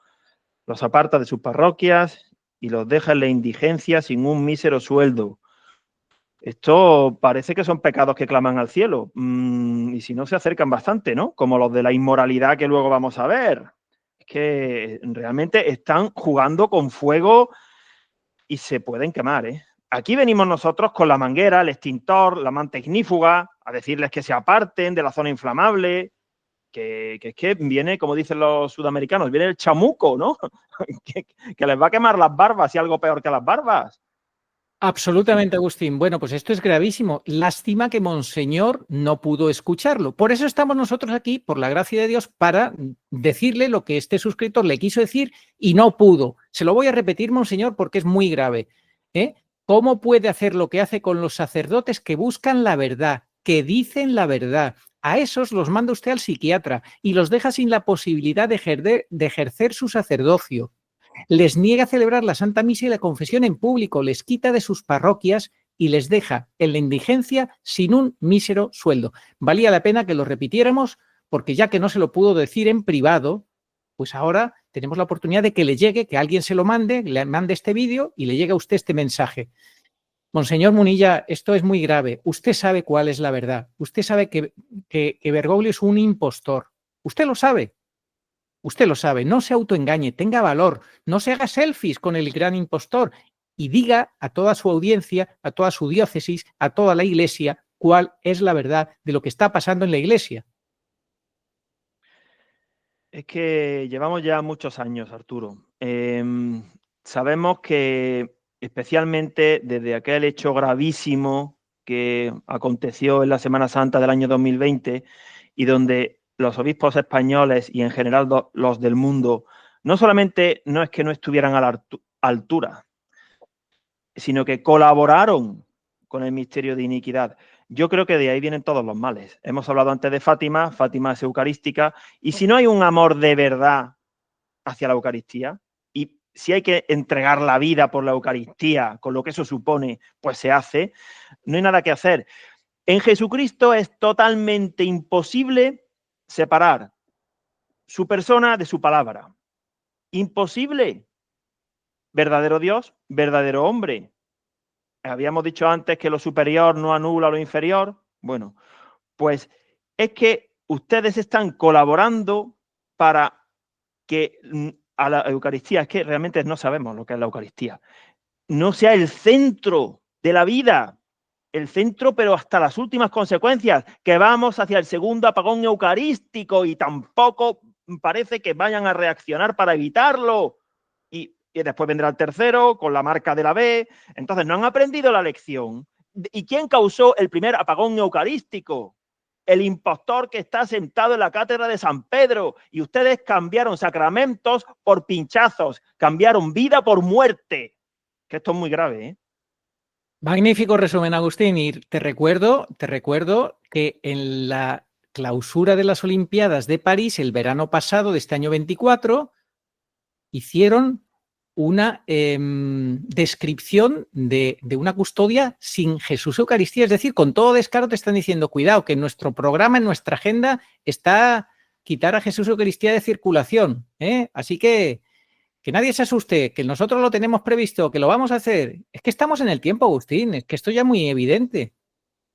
Los aparta de sus parroquias y los deja en la indigencia sin un mísero sueldo. Esto parece que son pecados que claman al cielo. Y si no, se acercan bastante, ¿no? Como los de la inmoralidad que luego vamos a ver. Es que realmente están jugando con fuego y se pueden quemar, ¿eh? Aquí venimos nosotros con la manguera, el extintor, la manta ignífuga, a decirles que se aparten de la zona inflamable, que es que viene, como dicen los sudamericanos, viene el chamuco, ¿no? que les va a quemar las barbas y algo peor que las barbas. Absolutamente, Agustín. Bueno, pues esto es gravísimo. Lástima que Monseñor no pudo escucharlo. Por eso estamos nosotros aquí, por la gracia de Dios, para decirle lo que este suscriptor le quiso decir y no pudo. Se lo voy a repetir, Monseñor, porque es muy grave. ¿Cómo puede hacer lo que hace con los sacerdotes que buscan la verdad, que dicen la verdad? A esos los manda usted al psiquiatra y los deja sin la posibilidad de ejercer su sacerdocio. Les niega celebrar la Santa Misa y la confesión en público, les quita de sus parroquias y les deja en la indigencia sin un mísero sueldo. Valía la pena que lo repitiéramos porque ya que no se lo pudo decir en privado, pues ahora tenemos la oportunidad de que le llegue, que alguien se lo mande, le mande este vídeo y le llegue a usted este mensaje. Monseñor Munilla, esto es muy grave. Usted sabe cuál es la verdad. Usted sabe que Bergoglio es un impostor. Usted lo sabe. Usted lo sabe, no se autoengañe, tenga valor, no se haga selfies con el gran impostor y diga a toda su audiencia, a toda su diócesis, a toda la Iglesia, cuál es la verdad de lo que está pasando en la Iglesia. Es que llevamos ya muchos años, Arturo. Sabemos que especialmente desde aquel hecho gravísimo que aconteció en la Semana Santa del año 2020 y donde los obispos españoles y en general los del mundo no solamente no es que no estuvieran a la altura, sino que colaboraron con el misterio de iniquidad. Yo creo que de ahí vienen todos los males. Hemos hablado antes de Fátima, Fátima es eucarística, y si no hay un amor de verdad hacia la Eucaristía, y si hay que entregar la vida por la Eucaristía, con lo que eso supone, pues se hace, no hay nada que hacer. En Jesucristo es totalmente imposible separar su persona de su palabra. Imposible. Verdadero Dios, verdadero hombre. Habíamos dicho antes que lo superior no anula lo inferior. Bueno, pues es que ustedes están colaborando para que a la Eucaristía, es que realmente no sabemos lo que es la Eucaristía, no sea el centro de la vida, el centro, pero hasta las últimas consecuencias, que vamos hacia el segundo apagón eucarístico y tampoco parece que vayan a reaccionar para evitarlo. Y después vendrá el tercero con la marca de la B. Entonces, no han aprendido la lección. ¿Y quién causó el primer apagón eucarístico? El impostor que está sentado en la cátedra de San Pedro. Y ustedes cambiaron sacramentos por pinchazos, cambiaron vida por muerte. Que esto es muy grave, ¿eh? Magnífico resumen, Agustín. Y te recuerdo que en la clausura de las Olimpiadas de París, el verano pasado de este año 24, hicieron una descripción de una custodia sin Jesús Eucaristía. Es decir, con todo descaro te están diciendo, cuidado, que en nuestro programa, en nuestra agenda, está quitar a Jesús Eucaristía de circulación. Así que nadie se asuste, que nosotros lo tenemos previsto, que lo vamos a hacer. Es que estamos en el tiempo, Agustín, es que esto ya es muy evidente.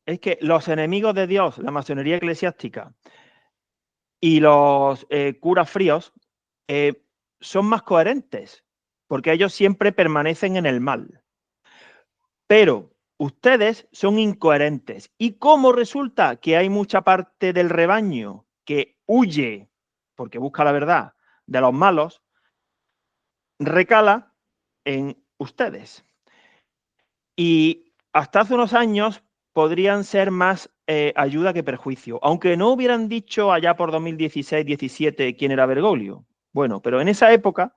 Es que los enemigos de Dios, la masonería eclesiástica y los curas fríos son más coherentes, porque ellos siempre permanecen en el mal. Pero ustedes son incoherentes. ¿Y cómo resulta que hay mucha parte del rebaño que huye, porque busca la verdad, de los malos? Recala en ustedes. Y hasta hace unos años podrían ser más ayuda que perjuicio, aunque no hubieran dicho allá por 2016-17 quién era Bergoglio. Bueno, pero en esa época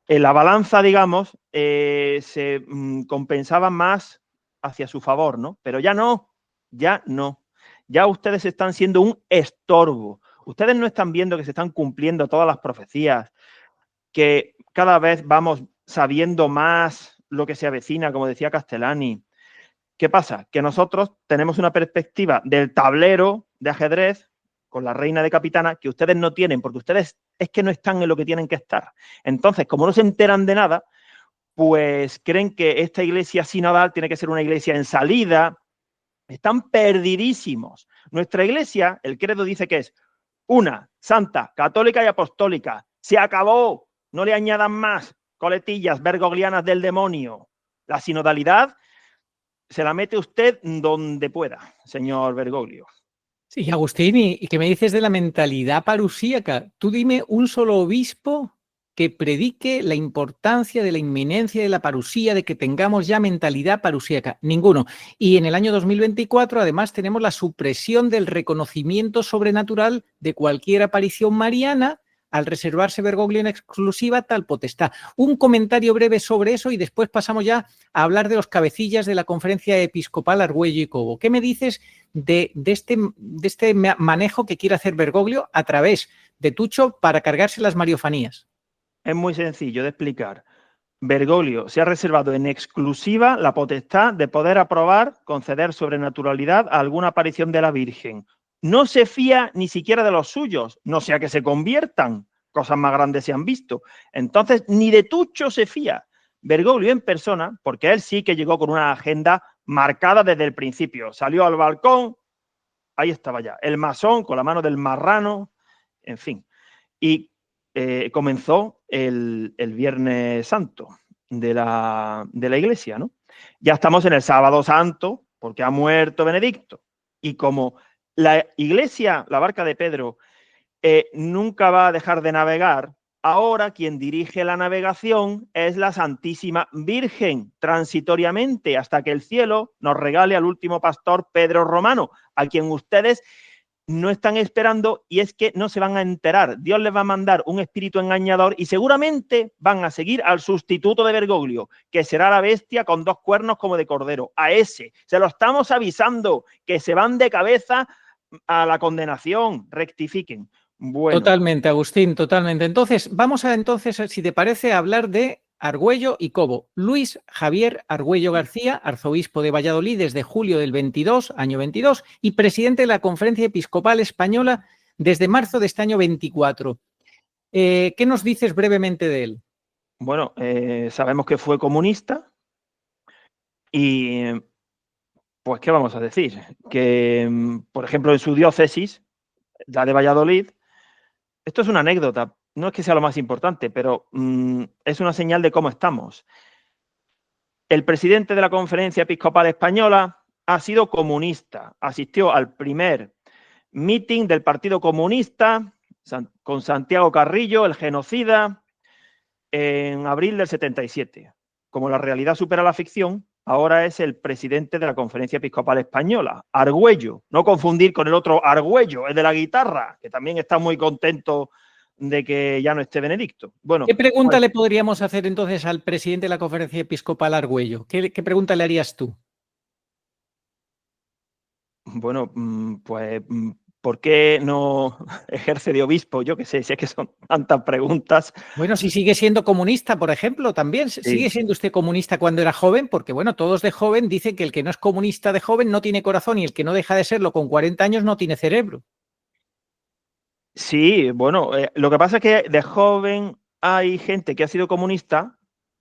en la balanza, digamos, se compensaba más hacia su favor, ¿no? Pero ya no, ya no. Ya ustedes están siendo un estorbo. Ustedes no están viendo que se están cumpliendo todas las profecías, que cada vez vamos sabiendo más lo que se avecina, como decía Castellani. ¿Qué pasa? Que nosotros tenemos una perspectiva del tablero de ajedrez con la reina de capitana que ustedes no tienen, porque ustedes es que no están en lo que tienen que estar. Entonces, como no se enteran de nada, pues creen que esta iglesia sinodal tiene que ser una iglesia en salida. Están perdidísimos. Nuestra iglesia, el credo dice que es una, santa, católica y apostólica. Se acabó. No le añadan más coletillas bergoglianas del demonio. La sinodalidad se la mete usted donde pueda, señor Bergoglio. Sí, Agustín, ¿y qué me dices de la mentalidad parusíaca? Tú dime un solo obispo que predique la importancia de la inminencia de la parusía, de que tengamos ya mentalidad parusíaca. Ninguno. Y en el año 2024, además, tenemos la supresión del reconocimiento sobrenatural de cualquier aparición mariana al reservarse Bergoglio en exclusiva tal potestad. Un comentario breve sobre eso y después pasamos ya a hablar de los cabecillas de la Conferencia Episcopal Argüello y Cobo. ¿Qué me dices de este manejo que quiere hacer Bergoglio a través de Tucho para cargarse las mariofanías? Es muy sencillo de explicar. Bergoglio se ha reservado en exclusiva la potestad de poder aprobar, conceder sobrenaturalidad a alguna aparición de la Virgen. No se fía ni siquiera de los suyos, no sea que se conviertan, cosas más grandes se han visto. Entonces, ni de Tucho se fía. Bergoglio en persona, porque él sí que llegó con una agenda marcada desde el principio. Salió al balcón, ahí estaba ya, el masón con la mano del marrano, en fin. Y comenzó el Viernes Santo de la iglesia, ¿no? Ya estamos en el Sábado Santo, porque ha muerto Benedicto. Y como la iglesia, la barca de Pedro, nunca va a dejar de navegar, ahora quien dirige la navegación es la Santísima Virgen, transitoriamente, hasta que el cielo nos regale al último pastor Pedro Romano, a quien ustedes no están esperando, y es que no se van a enterar. Dios les va a mandar un espíritu engañador y seguramente van a seguir al sustituto de Bergoglio, que será la bestia con 2 cuernos como de cordero. A ese, se lo estamos avisando, que se van de cabeza a la condenación. Rectifiquen. Bueno. Totalmente, Agustín, totalmente. Entonces, vamos a, si te parece, a hablar de Argüello y Cobo. Luis Javier Argüello García, arzobispo de Valladolid desde julio del 22, año 22, y presidente de la Conferencia Episcopal Española desde marzo de este año 24. ¿Qué nos dices brevemente de él? Bueno, sabemos que fue comunista y, pues, ¿qué vamos a decir? Que, por ejemplo, en su diócesis, la de Valladolid, esto es una anécdota, no es que sea lo más importante, pero es una señal de cómo estamos. El presidente de la Conferencia Episcopal Española ha sido comunista, asistió al primer meeting del Partido Comunista con Santiago Carrillo, el genocida, en abril del 77. Como la realidad supera la ficción, ahora es el presidente de la Conferencia Episcopal Española, Argüello. No confundir con el otro Argüello, el de la guitarra, que también está muy contento de que ya no esté Benedicto. Bueno, ¿qué pregunta le podríamos hacer entonces al presidente de la Conferencia Episcopal Argüello? ¿Qué pregunta le harías tú? Bueno, pues, ¿por qué no ejerce de obispo? Yo qué sé, si es que son tantas preguntas. Bueno, si sigue siendo comunista, por ejemplo, también. Sí. ¿Sigue siendo usted comunista cuando era joven? Porque, bueno, todos de joven dicen que el que no es comunista de joven no tiene corazón y el que no deja de serlo con 40 años no tiene cerebro. Sí, bueno, lo que pasa es que de joven hay gente que ha sido comunista,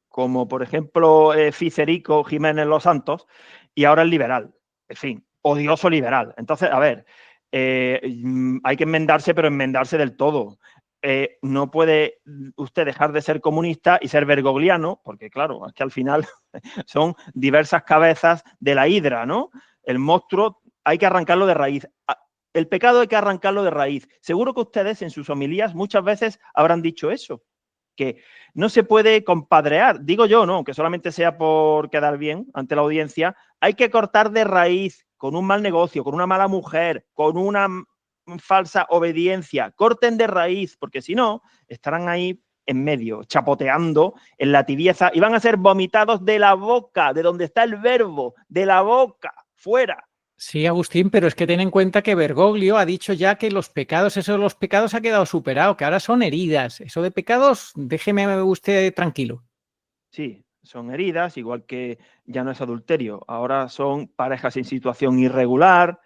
como por ejemplo Ficerico Jiménez Los Santos, y ahora es liberal. En fin, odioso liberal. Entonces, a ver, hay que enmendarse, pero enmendarse del todo. No puede usted dejar de ser comunista y ser bergogliano, porque claro, es que al final son diversas cabezas de la hidra, ¿no? El monstruo hay que arrancarlo de raíz. El pecado hay que arrancarlo de raíz. Seguro que ustedes en sus homilías muchas veces habrán dicho eso, que no se puede compadrear. Digo yo, no, aunque solamente sea por quedar bien ante la audiencia, hay que cortar de raíz con un mal negocio, con una mala mujer, con una falsa obediencia. Corten de raíz, porque si no, estarán ahí en medio, chapoteando en la tibieza y van a ser vomitados de la boca, de donde está el verbo, de la boca, fuera. Sí, Agustín, pero es que ten en cuenta que Bergoglio ha dicho ya que los pecados, eso de los pecados ha quedado superado, que ahora son heridas. Eso de pecados, déjeme usted tranquilo. Sí, son heridas, igual que ya no es adulterio, ahora son parejas en situación irregular,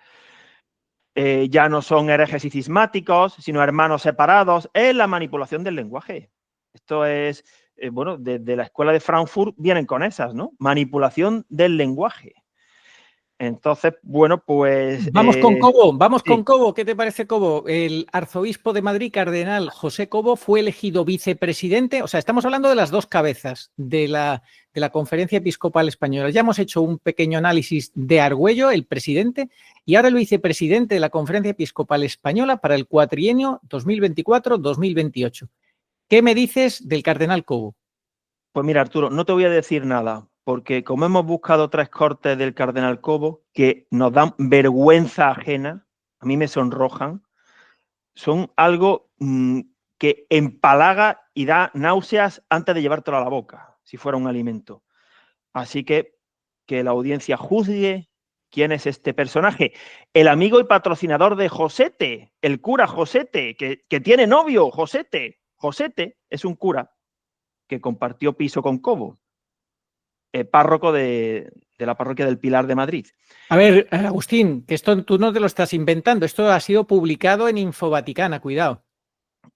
ya no son herejes y cismáticos, sino hermanos separados. Es la manipulación del lenguaje. Esto es, bueno, desde la escuela de Frankfurt vienen con esas, ¿no? Manipulación del lenguaje. Entonces, bueno, pues... Vamos con sí, Cobo. ¿Qué te parece Cobo? El arzobispo de Madrid, cardenal José Cobo, fue elegido vicepresidente. O sea, estamos hablando de las dos cabezas de la Conferencia Episcopal Española. Ya hemos hecho un pequeño análisis de Argüello, el presidente, y ahora el vicepresidente de la Conferencia Episcopal Española para el cuatrienio 2024-2028. ¿Qué me dices del cardenal Cobo? pues mira, Arturo, no te voy a decir nada, porque como hemos buscado 3 cortes del cardenal Cobo que nos dan vergüenza ajena, a mí me sonrojan, son algo que empalaga y da náuseas antes de llevártelo a la boca, si fuera un alimento. Así que la audiencia juzgue quién es este personaje. El amigo y patrocinador de Josete, el cura Josete, que tiene novio, Josete. Josete es un cura que compartió piso con Cobo, párroco de la parroquia del Pilar de Madrid. A ver, Agustín, que esto tú no te lo estás inventando, esto ha sido publicado en Infovaticana, cuidado.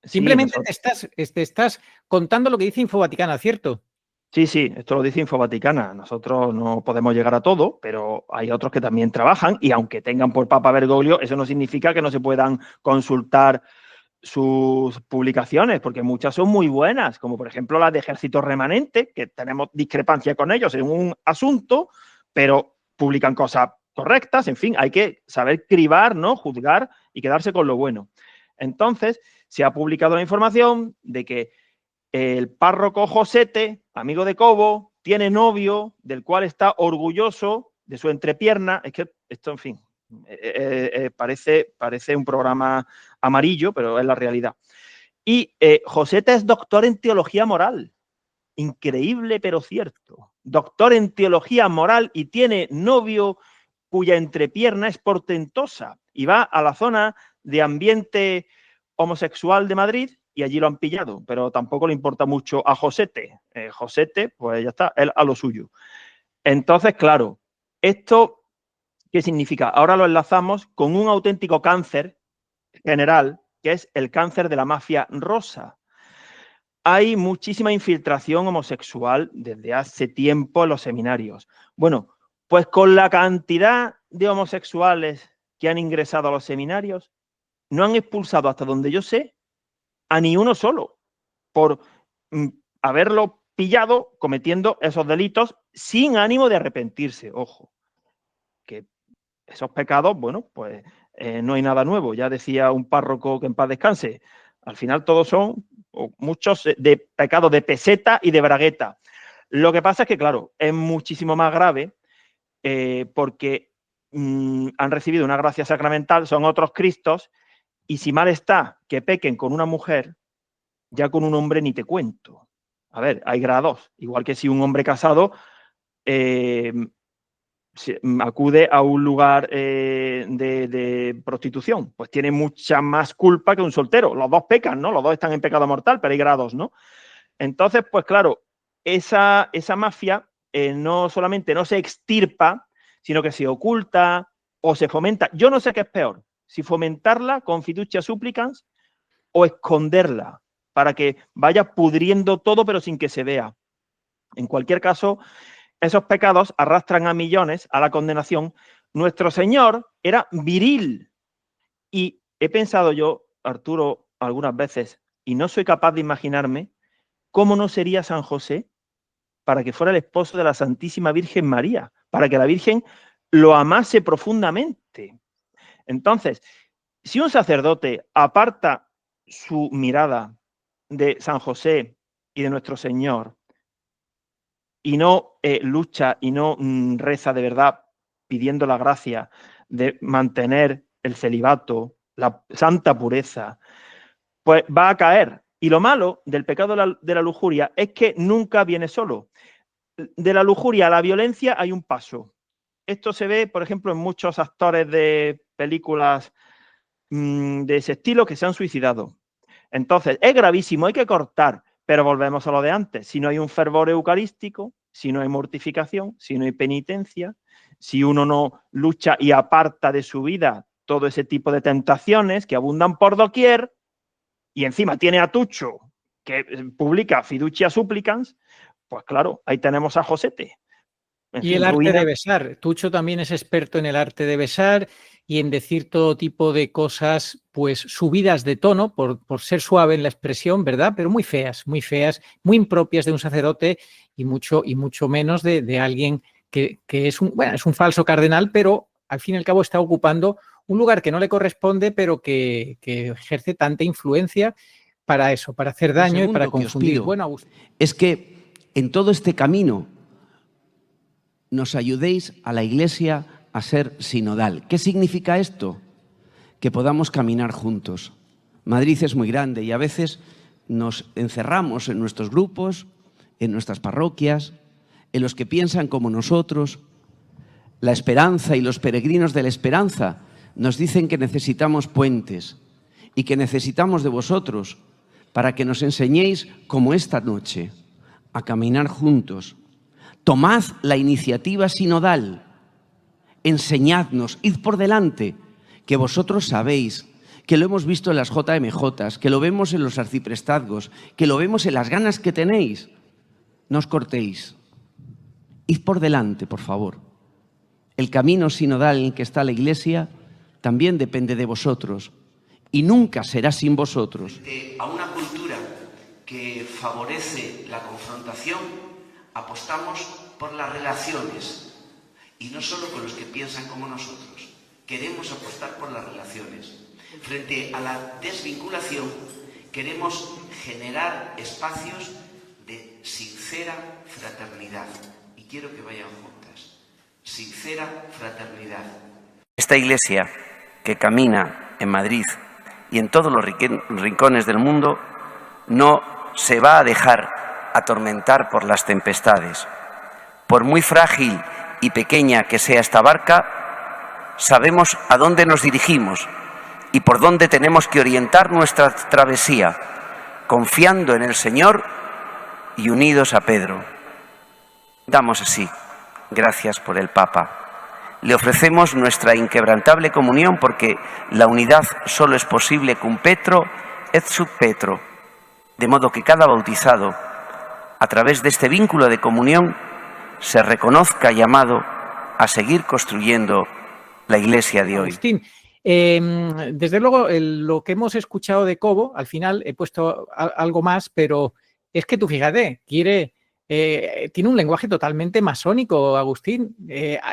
Sí, Simplemente te estás contando lo que dice Infovaticana, ¿cierto? sí, esto lo dice Infovaticana. Nosotros no podemos llegar a todo, pero hay otros que también trabajan y aunque tengan por Papa Bergoglio, eso no significa que no se puedan consultar sus publicaciones, porque muchas son muy buenas, como por ejemplo las de Ejército Remanente, que tenemos discrepancia con ellos en un asunto, pero publican cosas correctas. En fin, hay que saber cribar, ¿no? Juzgar y quedarse con lo bueno. Entonces, se ha publicado la información de que el párroco Josete, amigo de Cobo, tiene novio, del cual está orgulloso de su entrepierna. Es que esto, en fin, parece un programa amarillo, pero es la realidad. Y Josete es doctor en teología moral. Increíble, pero cierto. Doctor en teología moral y tiene novio cuya entrepierna es portentosa y va a la zona de ambiente homosexual de Madrid y allí lo han pillado, pero tampoco le importa mucho a Josete. Josete, pues ya está, él a lo suyo. Entonces, claro, esto, ¿qué significa? Ahora lo enlazamos con un auténtico cáncer general, que es el cáncer de la mafia rosa. Hay muchísima infiltración homosexual desde hace tiempo en los seminarios. Bueno, pues con la cantidad de homosexuales que han ingresado a los seminarios, no han expulsado, hasta donde yo sé, a ni uno solo por haberlo pillado cometiendo esos delitos sin ánimo de arrepentirse. Ojo, que esos pecados, bueno, pues no hay nada nuevo. Ya decía un párroco que en paz descanse, al final todos son muchos de pecados de peseta y de bragueta. Lo que pasa es que, claro, es muchísimo más grave porque han recibido una gracia sacramental, son otros Cristos, y si mal está que pequen con una mujer, ya con un hombre ni te cuento. A ver, hay grados, igual que si un hombre casado acude a un lugar de prostitución, pues tiene mucha más culpa que un soltero. Los dos pecan, ¿no? Los dos están en pecado mortal, pero hay grados, ¿no? Entonces, pues claro, esa mafia no solamente no se extirpa, sino que se oculta o se fomenta. Yo no sé qué es peor, si fomentarla con fiducia supplicans o esconderla para que vaya pudriendo todo pero sin que se vea. En cualquier caso, esos pecados arrastran a millones a la condenación. Nuestro Señor era viril y he pensado yo, Arturo, algunas veces, y no soy capaz de imaginarme cómo no sería San José para que fuera el esposo de la Santísima Virgen María, para que la Virgen lo amase profundamente. Entonces, si un sacerdote aparta su mirada de San José y de nuestro Señor y no lucha y no reza de verdad pidiendo la gracia de mantener el celibato, la santa pureza, pues va a caer. Y lo malo del pecado de la lujuria es que nunca viene solo. De la lujuria a la violencia hay un paso. esto se ve, por ejemplo, en muchos actores de películas de ese estilo que se han suicidado. Entonces, es gravísimo, hay que cortar, pero volvemos a lo de antes. Si no hay un fervor eucarístico, si no hay mortificación, si no hay penitencia, si uno no lucha y aparta de su vida todo ese tipo de tentaciones que abundan por doquier, y encima tiene a Tucho, que publica Fiducia Supplicans, pues claro, ahí tenemos a Josete. Y el arte de besar. Tucho también es experto en el arte de besar y en decir todo tipo de cosas, pues subidas de tono, por ser suave en la expresión, ¿verdad? Pero muy feas, muy impropias de un sacerdote y mucho menos de alguien que es un falso cardenal, pero al fin y al cabo está ocupando un lugar que no le corresponde, pero que ejerce tanta influencia para eso, para hacer daño y para confundir. Bueno, Agustín, es que en todo este camino nos ayudéis a la Iglesia a ser sinodal. ¿Qué significa esto? Que podamos caminar juntos. Madrid es muy grande y a veces nos encerramos en nuestros grupos, en nuestras parroquias, en los que piensan como nosotros. La esperanza y los peregrinos de la esperanza nos dicen que necesitamos puentes y que necesitamos de vosotros para que nos enseñéis, como esta noche, a caminar juntos. Tomad la iniciativa sinodal, enseñadnos, id por delante, que vosotros sabéis, que lo hemos visto en las JMJs, que lo vemos en los arciprestazgos, que lo vemos en las ganas que tenéis. No os cortéis, id por delante, por favor. El camino sinodal en el que está la Iglesia también depende de vosotros y nunca será sin vosotros. A una cultura que favorece la confrontación, apostamos por las relaciones y no solo con los que piensan como nosotros. Queremos apostar por las relaciones. Frente a la desvinculación, queremos generar espacios de sincera fraternidad. Y quiero que vayan juntas. Sincera fraternidad. Esta Iglesia que camina en Madrid y en todos los rincones del mundo no se va a dejar atormentar por las tempestades. Por muy frágil y pequeña que sea esta barca, sabemos a dónde nos dirigimos y por dónde tenemos que orientar nuestra travesía, confiando en el Señor y unidos a Pedro. Damos así gracias por el Papa. Le ofrecemos nuestra inquebrantable comunión porque la unidad solo es posible cum Petro et sub Petro, de modo que cada bautizado, a través de este vínculo de comunión, se reconozca llamado a seguir construyendo la Iglesia de hoy. Agustín, desde luego lo que hemos escuchado de Cobo, al final he puesto algo más, pero es que tú fíjate, tiene un lenguaje totalmente masónico, Agustín,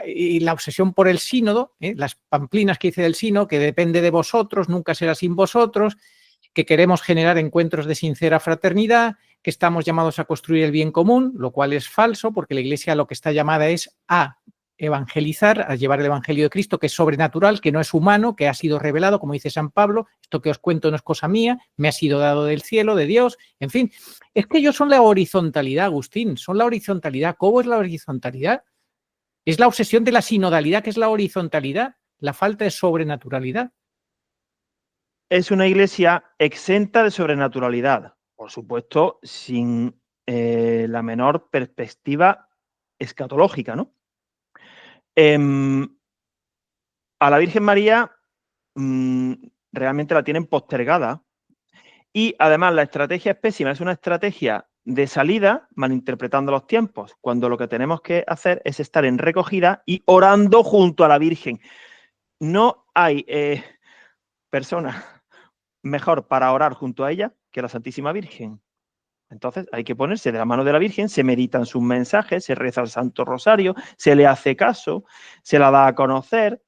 y la obsesión por el sínodo, las pamplinas que dice del sínodo, que depende de vosotros, nunca será sin vosotros, que queremos generar encuentros de sincera fraternidad, que estamos llamados a construir el bien común, lo cual es falso, porque la Iglesia lo que está llamada es a evangelizar, a llevar el Evangelio de Cristo, que es sobrenatural, que no es humano, que ha sido revelado, como dice San Pablo, esto que os cuento no es cosa mía, me ha sido dado del cielo, de Dios, en fin. Es que ellos son la horizontalidad, Agustín, son la horizontalidad. ¿Cómo es la horizontalidad? Es la obsesión de la sinodalidad, que es la horizontalidad, la falta de sobrenaturalidad. Es una Iglesia exenta de sobrenaturalidad, por supuesto, sin la menor perspectiva escatológica, ¿no? A la Virgen María realmente la tienen postergada y además la estrategia es pésima, es una estrategia de salida malinterpretando los tiempos, cuando lo que tenemos que hacer es estar en recogida y orando junto a la Virgen. No hay persona mejor para orar junto a ella que la Santísima Virgen. Entonces hay que ponerse de la mano de la Virgen, se meditan sus mensajes, se reza el Santo Rosario, se le hace caso, se la da a conocer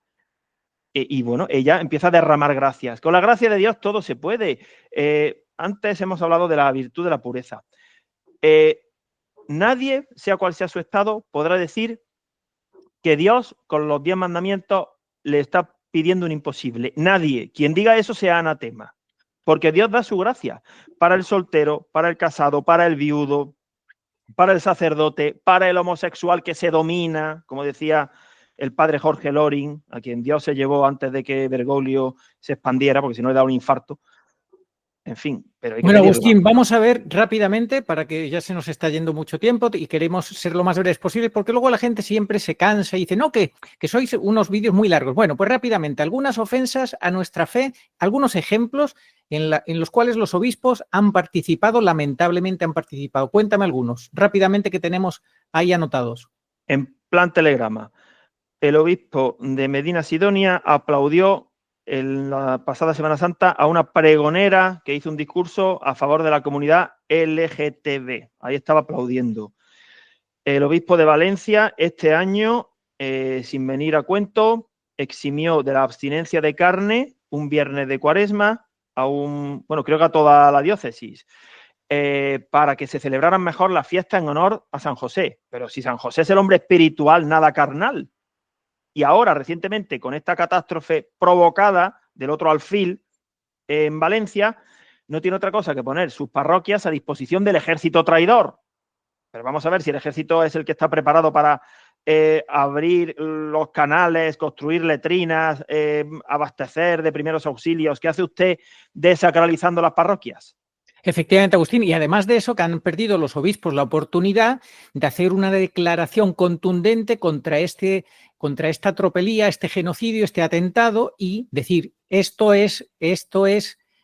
y bueno, ella empieza a derramar gracias. Con la gracia de Dios todo se puede. Antes hemos hablado de la virtud de la pureza. Nadie, sea cual sea su estado, podrá decir que Dios con los 10 mandamientos le está pidiendo un imposible. Nadie. Quien diga eso sea anatema. Porque Dios da su gracia para el soltero, para el casado, para el viudo, para el sacerdote, para el homosexual que se domina, como decía el padre Jorge Loring, a quien Dios se llevó antes de que Bergoglio se expandiera, porque si no le daba un infarto. En fin, pero hay que Bueno, pedirlo. Agustín, vamos a ver rápidamente, para que ya se nos está yendo mucho tiempo y queremos ser lo más breves posible, porque luego la gente siempre se cansa y dice, no, que sois unos vídeos muy largos. Bueno, pues rápidamente, algunas ofensas a nuestra fe, algunos ejemplos en los cuales los obispos han participado, lamentablemente han participado. Cuéntame algunos, rápidamente, que tenemos ahí anotados. En plan telegrama, el obispo de Medina Sidonia aplaudió en la pasada Semana Santa a una pregonera que hizo un discurso a favor de la comunidad LGTB. Ahí estaba aplaudiendo. El obispo de Valencia este año, sin venir a cuento, eximió de la abstinencia de carne un viernes de Cuaresma creo que a toda la diócesis, para que se celebraran mejor las fiestas en honor a San José. Pero si San José es el hombre espiritual, nada carnal. Y ahora, recientemente, con esta catástrofe provocada del otro alfil en Valencia, no tiene otra cosa que poner sus parroquias a disposición del ejército traidor. Pero vamos a ver si el ejército es el que está preparado para abrir los canales, construir letrinas, abastecer de primeros auxilios. ¿Qué hace usted desacralizando las parroquias? Efectivamente, Agustín, y además de eso, que han perdido los obispos la oportunidad de hacer una declaración contundente contra esta tropelía, este genocidio, este atentado, y decir, esto es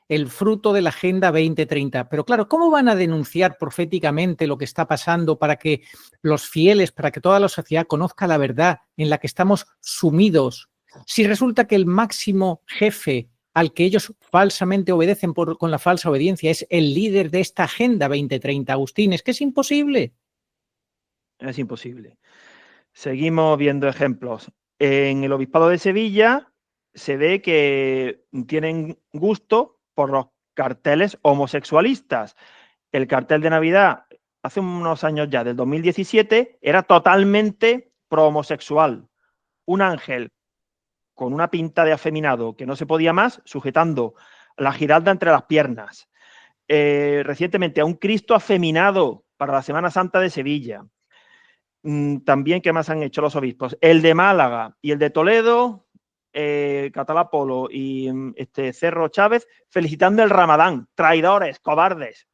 el fruto de la Agenda 2030. Pero claro, ¿cómo van a denunciar proféticamente lo que está pasando para que los fieles, para que toda la sociedad conozca la verdad en la que estamos sumidos? Si resulta que el máximo jefe al que ellos falsamente obedecen con la falsa obediencia es el líder de esta Agenda 2030, Agustín, es que es imposible. Es imposible. Seguimos viendo ejemplos. En el Obispado de Sevilla se ve que tienen gusto por los carteles homosexualistas. El cartel de Navidad, hace unos años ya, del 2017, era totalmente pro-homosexual. Un ángel con una pinta de afeminado que no se podía más, sujetando la giralda entre las piernas. Recientemente a un Cristo afeminado para la Semana Santa de Sevilla. También, ¿qué más han hecho los obispos? El de Málaga y el de Toledo, Catalá Polo y Cerro Chávez, felicitando el Ramadán. Traidores, cobardes.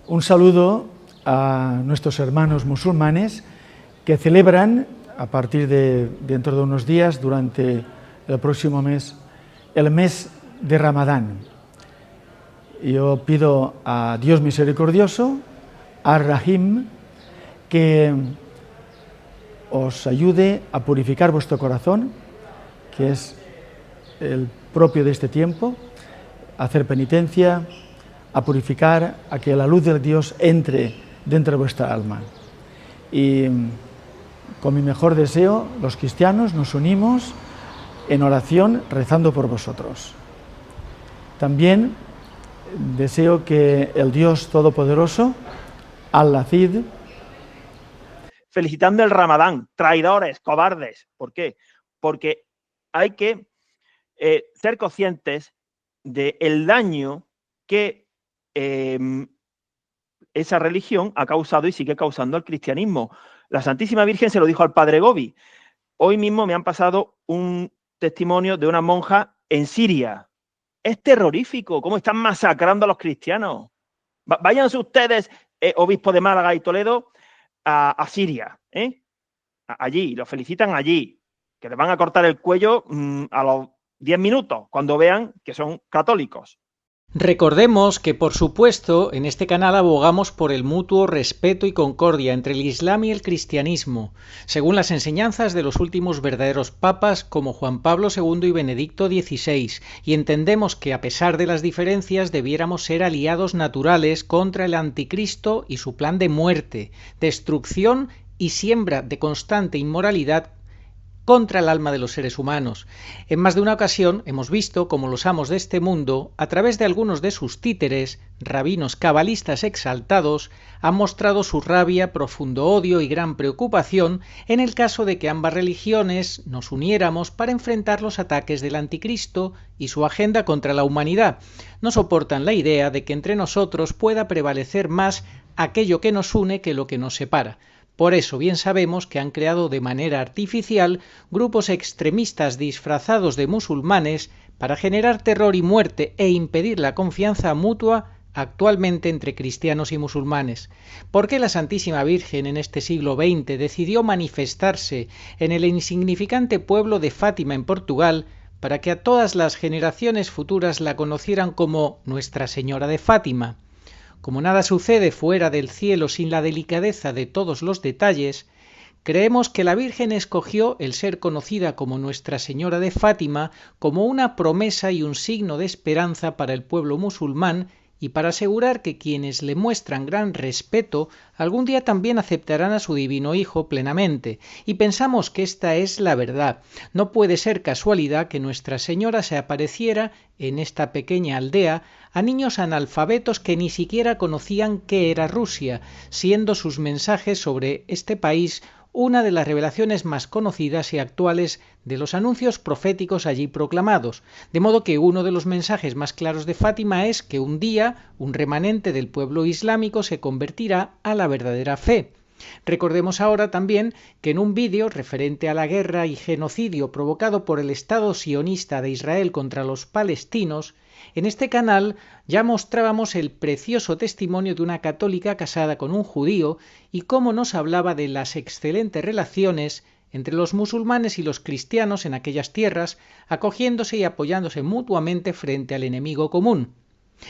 Un saludo a nuestros hermanos musulmanes que celebran a partir de dentro de unos días, durante el próximo mes, el mes de Ramadán. Yo pido a Dios misericordioso, Ar-Rahim, que os ayude a purificar vuestro corazón, que es el propio de este tiempo, a hacer penitencia, a purificar, a que la luz de Dios entre dentro de vuestra alma. Y con mi mejor deseo, los cristianos nos unimos en oración rezando por vosotros. También deseo que el Dios Todopoderoso, Al-Lacid, felicitando el Ramadán, traidores, cobardes. ¿Por qué? Porque hay que ser conscientes del daño que esa religión ha causado y sigue causando al cristianismo. La Santísima Virgen se lo dijo al padre Gobi. Hoy mismo me han pasado un testimonio de una monja en Siria. Es terrorífico cómo están masacrando a los cristianos. Váyanse ustedes, obispos de Málaga y Toledo, a Siria, allí, los felicitan allí, que les van a cortar el cuello a los 10 minutos, cuando vean que son católicos. Recordemos que, por supuesto, en este canal abogamos por el mutuo respeto y concordia entre el Islam y el cristianismo, según las enseñanzas de los últimos verdaderos papas como Juan Pablo II y Benedicto XVI, y entendemos que, a pesar de las diferencias, debiéramos ser aliados naturales contra el anticristo y su plan de muerte, destrucción y siembra de constante inmoralidad contra el alma de los seres humanos. En más de una ocasión hemos visto cómo los amos de este mundo, a través de algunos de sus títeres, rabinos cabalistas exaltados, han mostrado su rabia, profundo odio y gran preocupación en el caso de que ambas religiones nos uniéramos para enfrentar los ataques del anticristo y su agenda contra la humanidad. No soportan la idea de que entre nosotros pueda prevalecer más aquello que nos une que lo que nos separa. Por eso bien sabemos que han creado de manera artificial grupos extremistas disfrazados de musulmanes para generar terror y muerte e impedir la confianza mutua actualmente entre cristianos y musulmanes. ¿Por qué la Santísima Virgen en este siglo XX decidió manifestarse en el insignificante pueblo de Fátima en Portugal para que a todas las generaciones futuras la conocieran como Nuestra Señora de Fátima? Como nada sucede fuera del cielo sin la delicadeza de todos los detalles, creemos que la Virgen escogió el ser conocida como Nuestra Señora de Fátima como una promesa y un signo de esperanza para el pueblo musulmán y para asegurar que quienes le muestran gran respeto algún día también aceptarán a su divino Hijo plenamente. Y pensamos que esta es la verdad. No puede ser casualidad que Nuestra Señora se apareciera en esta pequeña aldea a niños analfabetos que ni siquiera conocían qué era Rusia, siendo sus mensajes sobre este país una de las revelaciones más conocidas y actuales de los anuncios proféticos allí proclamados, de modo que uno de los mensajes más claros de Fátima es que un día un remanente del pueblo islámico se convertirá a la verdadera fe. Recordemos ahora también que en un vídeo referente a la guerra y genocidio provocado por el Estado sionista de Israel contra los palestinos, en este canal ya mostrábamos el precioso testimonio de una católica casada con un judío y cómo nos hablaba de las excelentes relaciones entre los musulmanes y los cristianos en aquellas tierras, acogiéndose y apoyándose mutuamente frente al enemigo común.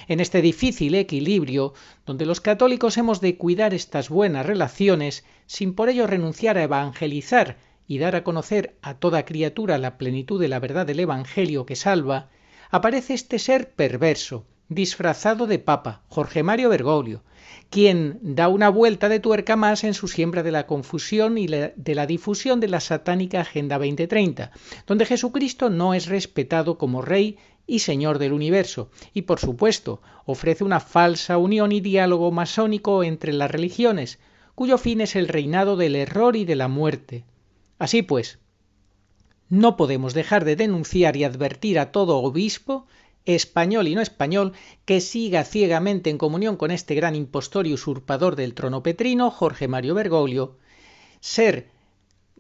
En este difícil equilibrio, donde los católicos hemos de cuidar estas buenas relaciones, sin por ello renunciar a evangelizar y dar a conocer a toda criatura la plenitud de la verdad del Evangelio que salva, aparece este ser perverso, disfrazado de papa, Jorge Mario Bergoglio, quien da una vuelta de tuerca más en su siembra de la confusión y de la difusión de la satánica Agenda 2030, donde Jesucristo no es respetado como Rey y Señor del universo, y por supuesto ofrece una falsa unión y diálogo masónico entre las religiones, cuyo fin es el reinado del error y de la muerte. Así pues, no podemos dejar de denunciar y advertir a todo obispo, español y no español, que siga ciegamente en comunión con este gran impostor y usurpador del trono petrino, Jorge Mario Bergoglio, ser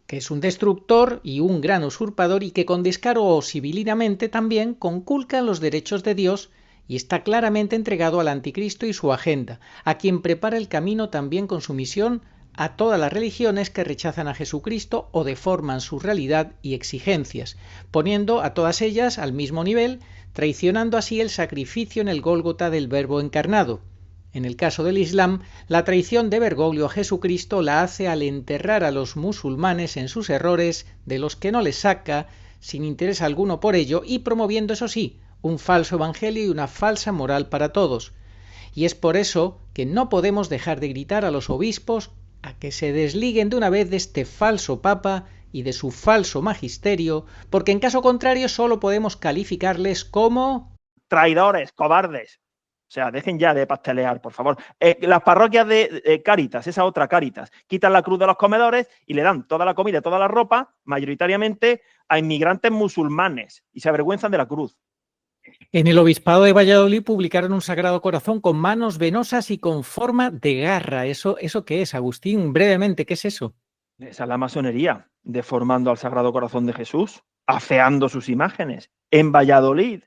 que es un destructor y un gran usurpador y que con descaro o civilidamente también conculca los derechos de Dios y está claramente entregado al anticristo y su agenda, a quien prepara el camino también con su misión a todas las religiones que rechazan a Jesucristo o deforman su realidad y exigencias, poniendo a todas ellas al mismo nivel, traicionando así el sacrificio en el Gólgota del Verbo encarnado. En el caso del Islam, la traición de Bergoglio a Jesucristo la hace al enterrar a los musulmanes en sus errores, de los que no les saca, sin interés alguno por ello, y promoviendo, eso sí, un falso evangelio y una falsa moral para todos. Y es por eso que no podemos dejar de gritar a los obispos a que se desliguen de una vez de este falso papa y de su falso magisterio, porque en caso contrario solo podemos calificarles como traidores, cobardes. O sea, dejen ya de pastelear, por favor. Las parroquias de Cáritas, esa otra Cáritas, quitan la cruz de los comedores y le dan toda la comida, toda la ropa, mayoritariamente a inmigrantes musulmanes, y se avergüenzan de la cruz. En el Obispado de Valladolid publicaron un Sagrado Corazón con manos venosas y con forma de garra. ¿Eso qué es, Agustín? Brevemente, ¿qué es eso? Esa es la masonería, deformando al Sagrado Corazón de Jesús, afeando sus imágenes, en Valladolid,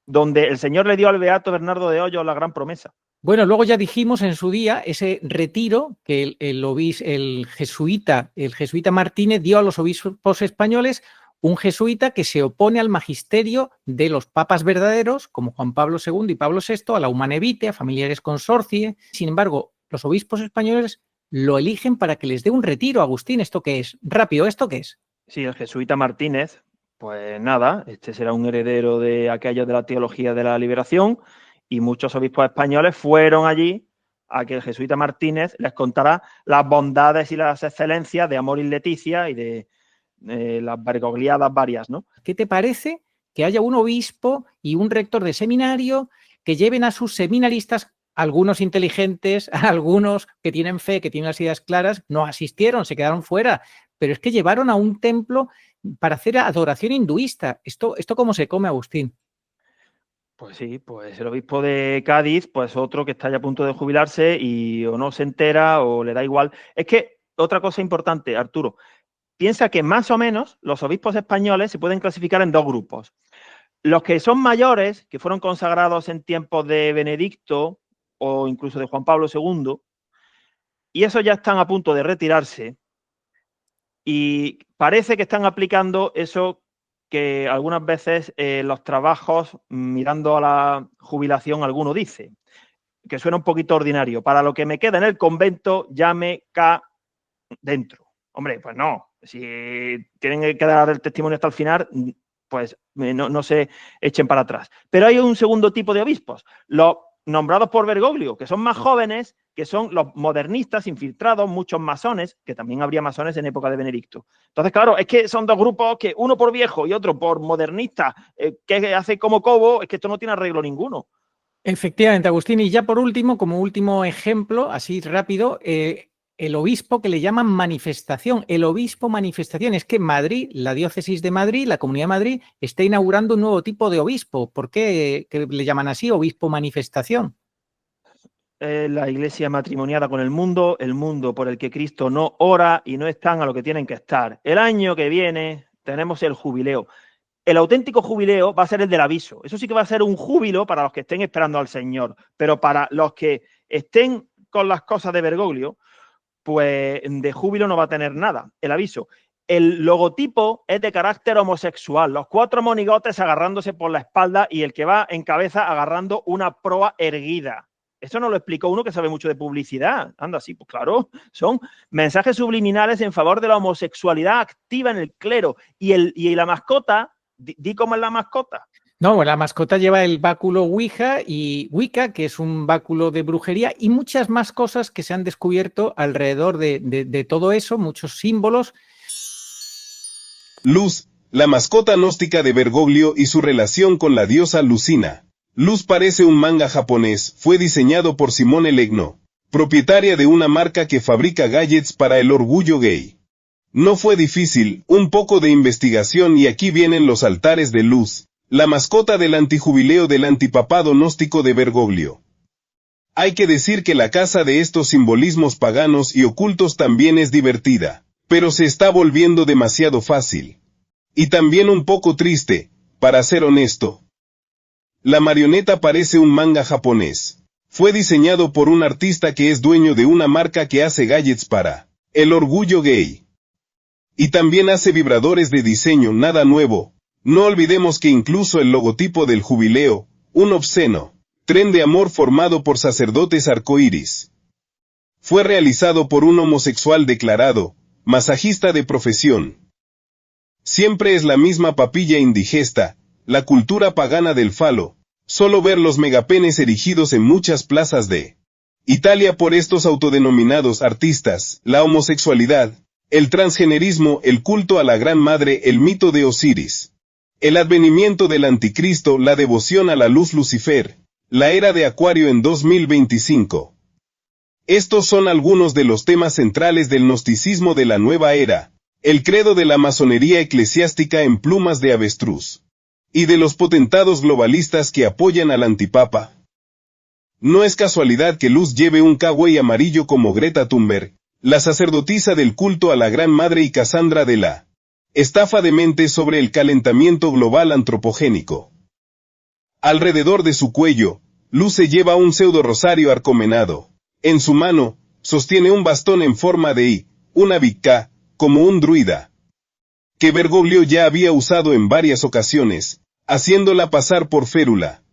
donde el Señor le dio al beato Bernardo de Hoyos la gran promesa. Bueno, luego ya dijimos en su día ese retiro que el jesuita Martínez dio a los obispos españoles, un jesuita que se opone al magisterio de los papas verdaderos, como Juan Pablo II y Pablo VI, a la Humanae Vitae, a Familiares Consortii. Sin embargo, los obispos españoles lo eligen para que les dé un retiro. Agustín, ¿esto qué es? Rápido, ¿esto qué es? Sí, el jesuita Martínez, pues nada, este será un heredero de aquellos de la teología de la liberación, y muchos obispos españoles fueron allí a que el jesuita Martínez les contara las bondades y las excelencias de Amoris Laetitia y de las bergogliadas varias, ¿no? ¿Qué te parece que haya un obispo y un rector de seminario que lleven a sus seminaristas, algunos inteligentes, algunos que tienen fe, que tienen las ideas claras, no asistieron, se quedaron fuera, pero es que llevaron a un templo para hacer adoración hinduista? ¿Esto cómo se come, Agustín? Pues sí, pues el obispo de Cádiz, pues otro que está ya a punto de jubilarse y o no se entera o le da igual. Es que otra cosa importante, Arturo. Piensa que más o menos los obispos españoles se pueden clasificar en dos grupos. Los que son mayores, que fueron consagrados en tiempos de Benedicto o incluso de Juan Pablo II, y esos ya están a punto de retirarse, y parece que están aplicando eso que algunas veces los trabajos, mirando a la jubilación, alguno dice, que suena un poquito ordinario. Para lo que me queda en el convento, ya me ca dentro. Hombre, pues no. Si tienen que dar el testimonio hasta el final, pues no se echen para atrás. Pero hay un segundo tipo de obispos, los nombrados por Bergoglio, que son más jóvenes, que son los modernistas infiltrados, muchos masones, que también habría masones en época de Benedicto. Entonces, claro, es que son dos grupos que uno por viejo y otro por modernista, que hace como cobo, es que esto no tiene arreglo ninguno. Efectivamente, Agustín. Y ya por último, como último ejemplo, así rápido, el obispo que le llaman manifestación. El obispo manifestación es que Madrid, la diócesis de Madrid, la Comunidad de Madrid, está inaugurando un nuevo tipo de obispo. ¿Por qué que le llaman así, obispo manifestación? La iglesia matrimoniada con el mundo por el que Cristo no ora y no están a lo que tienen que estar. El año que viene tenemos el jubileo. El auténtico jubileo va a ser el del aviso. Eso sí que va a ser un júbilo para los que estén esperando al Señor. Pero para los que estén con las cosas de Bergoglio, pues de júbilo no va a tener nada, el aviso. El logotipo es de carácter homosexual, los 4 monigotes agarrándose por la espalda y el que va en cabeza agarrando una proa erguida. Eso nos lo explicó uno que sabe mucho de publicidad. Anda, sí, pues claro, son mensajes subliminales en favor de la homosexualidad activa en el clero. Y la mascota, di cómo es la mascota. No, la mascota lleva el báculo Ouija y Wicca, que es un báculo de brujería, y muchas más cosas que se han descubierto alrededor de todo eso, muchos símbolos. Luz, la mascota gnóstica de Bergoglio y su relación con la diosa Lucina. Luz parece un manga japonés, fue diseñado por Simone Legno, propietaria de una marca que fabrica gadgets para el orgullo gay. No fue difícil, un poco de investigación y aquí vienen los altares de Luz, la mascota del antijubileo del antipapado gnóstico de Bergoglio. Hay que decir que la caza de estos simbolismos paganos y ocultos también es divertida, pero se está volviendo demasiado fácil. Y también un poco triste, para ser honesto. La marioneta parece un manga japonés. Fue diseñado por un artista que es dueño de una marca que hace gadgets para el orgullo gay. Y también hace vibradores de diseño nada nuevo. No olvidemos que incluso el logotipo del jubileo, un obsceno tren de amor formado por sacerdotes arcoíris, fue realizado por un homosexual declarado, masajista de profesión. Siempre es la misma papilla indigesta, la cultura pagana del falo, solo ver los megapenes erigidos en muchas plazas de Italia por estos autodenominados artistas, la homosexualidad, el transgenerismo, el culto a la Gran Madre, el mito de Osiris, el advenimiento del anticristo, la devoción a la luz Lucifer, la era de Acuario en 2025. Estos son algunos de los temas centrales del gnosticismo de la nueva era, el credo de la masonería eclesiástica en plumas de avestruz, y de los potentados globalistas que apoyan al antipapa. No es casualidad que Luz lleve un kawaii amarillo como Greta Thunberg, la sacerdotisa del culto a la Gran Madre y Cassandra de la estafa de mente sobre el calentamiento global antropogénico. Alrededor de su cuello, Luz se lleva un pseudo rosario arcomenado. En su mano, sostiene un bastón en forma de I, una Wicca, como un druida, que Bergoglio ya había usado en varias ocasiones, haciéndola pasar por férula.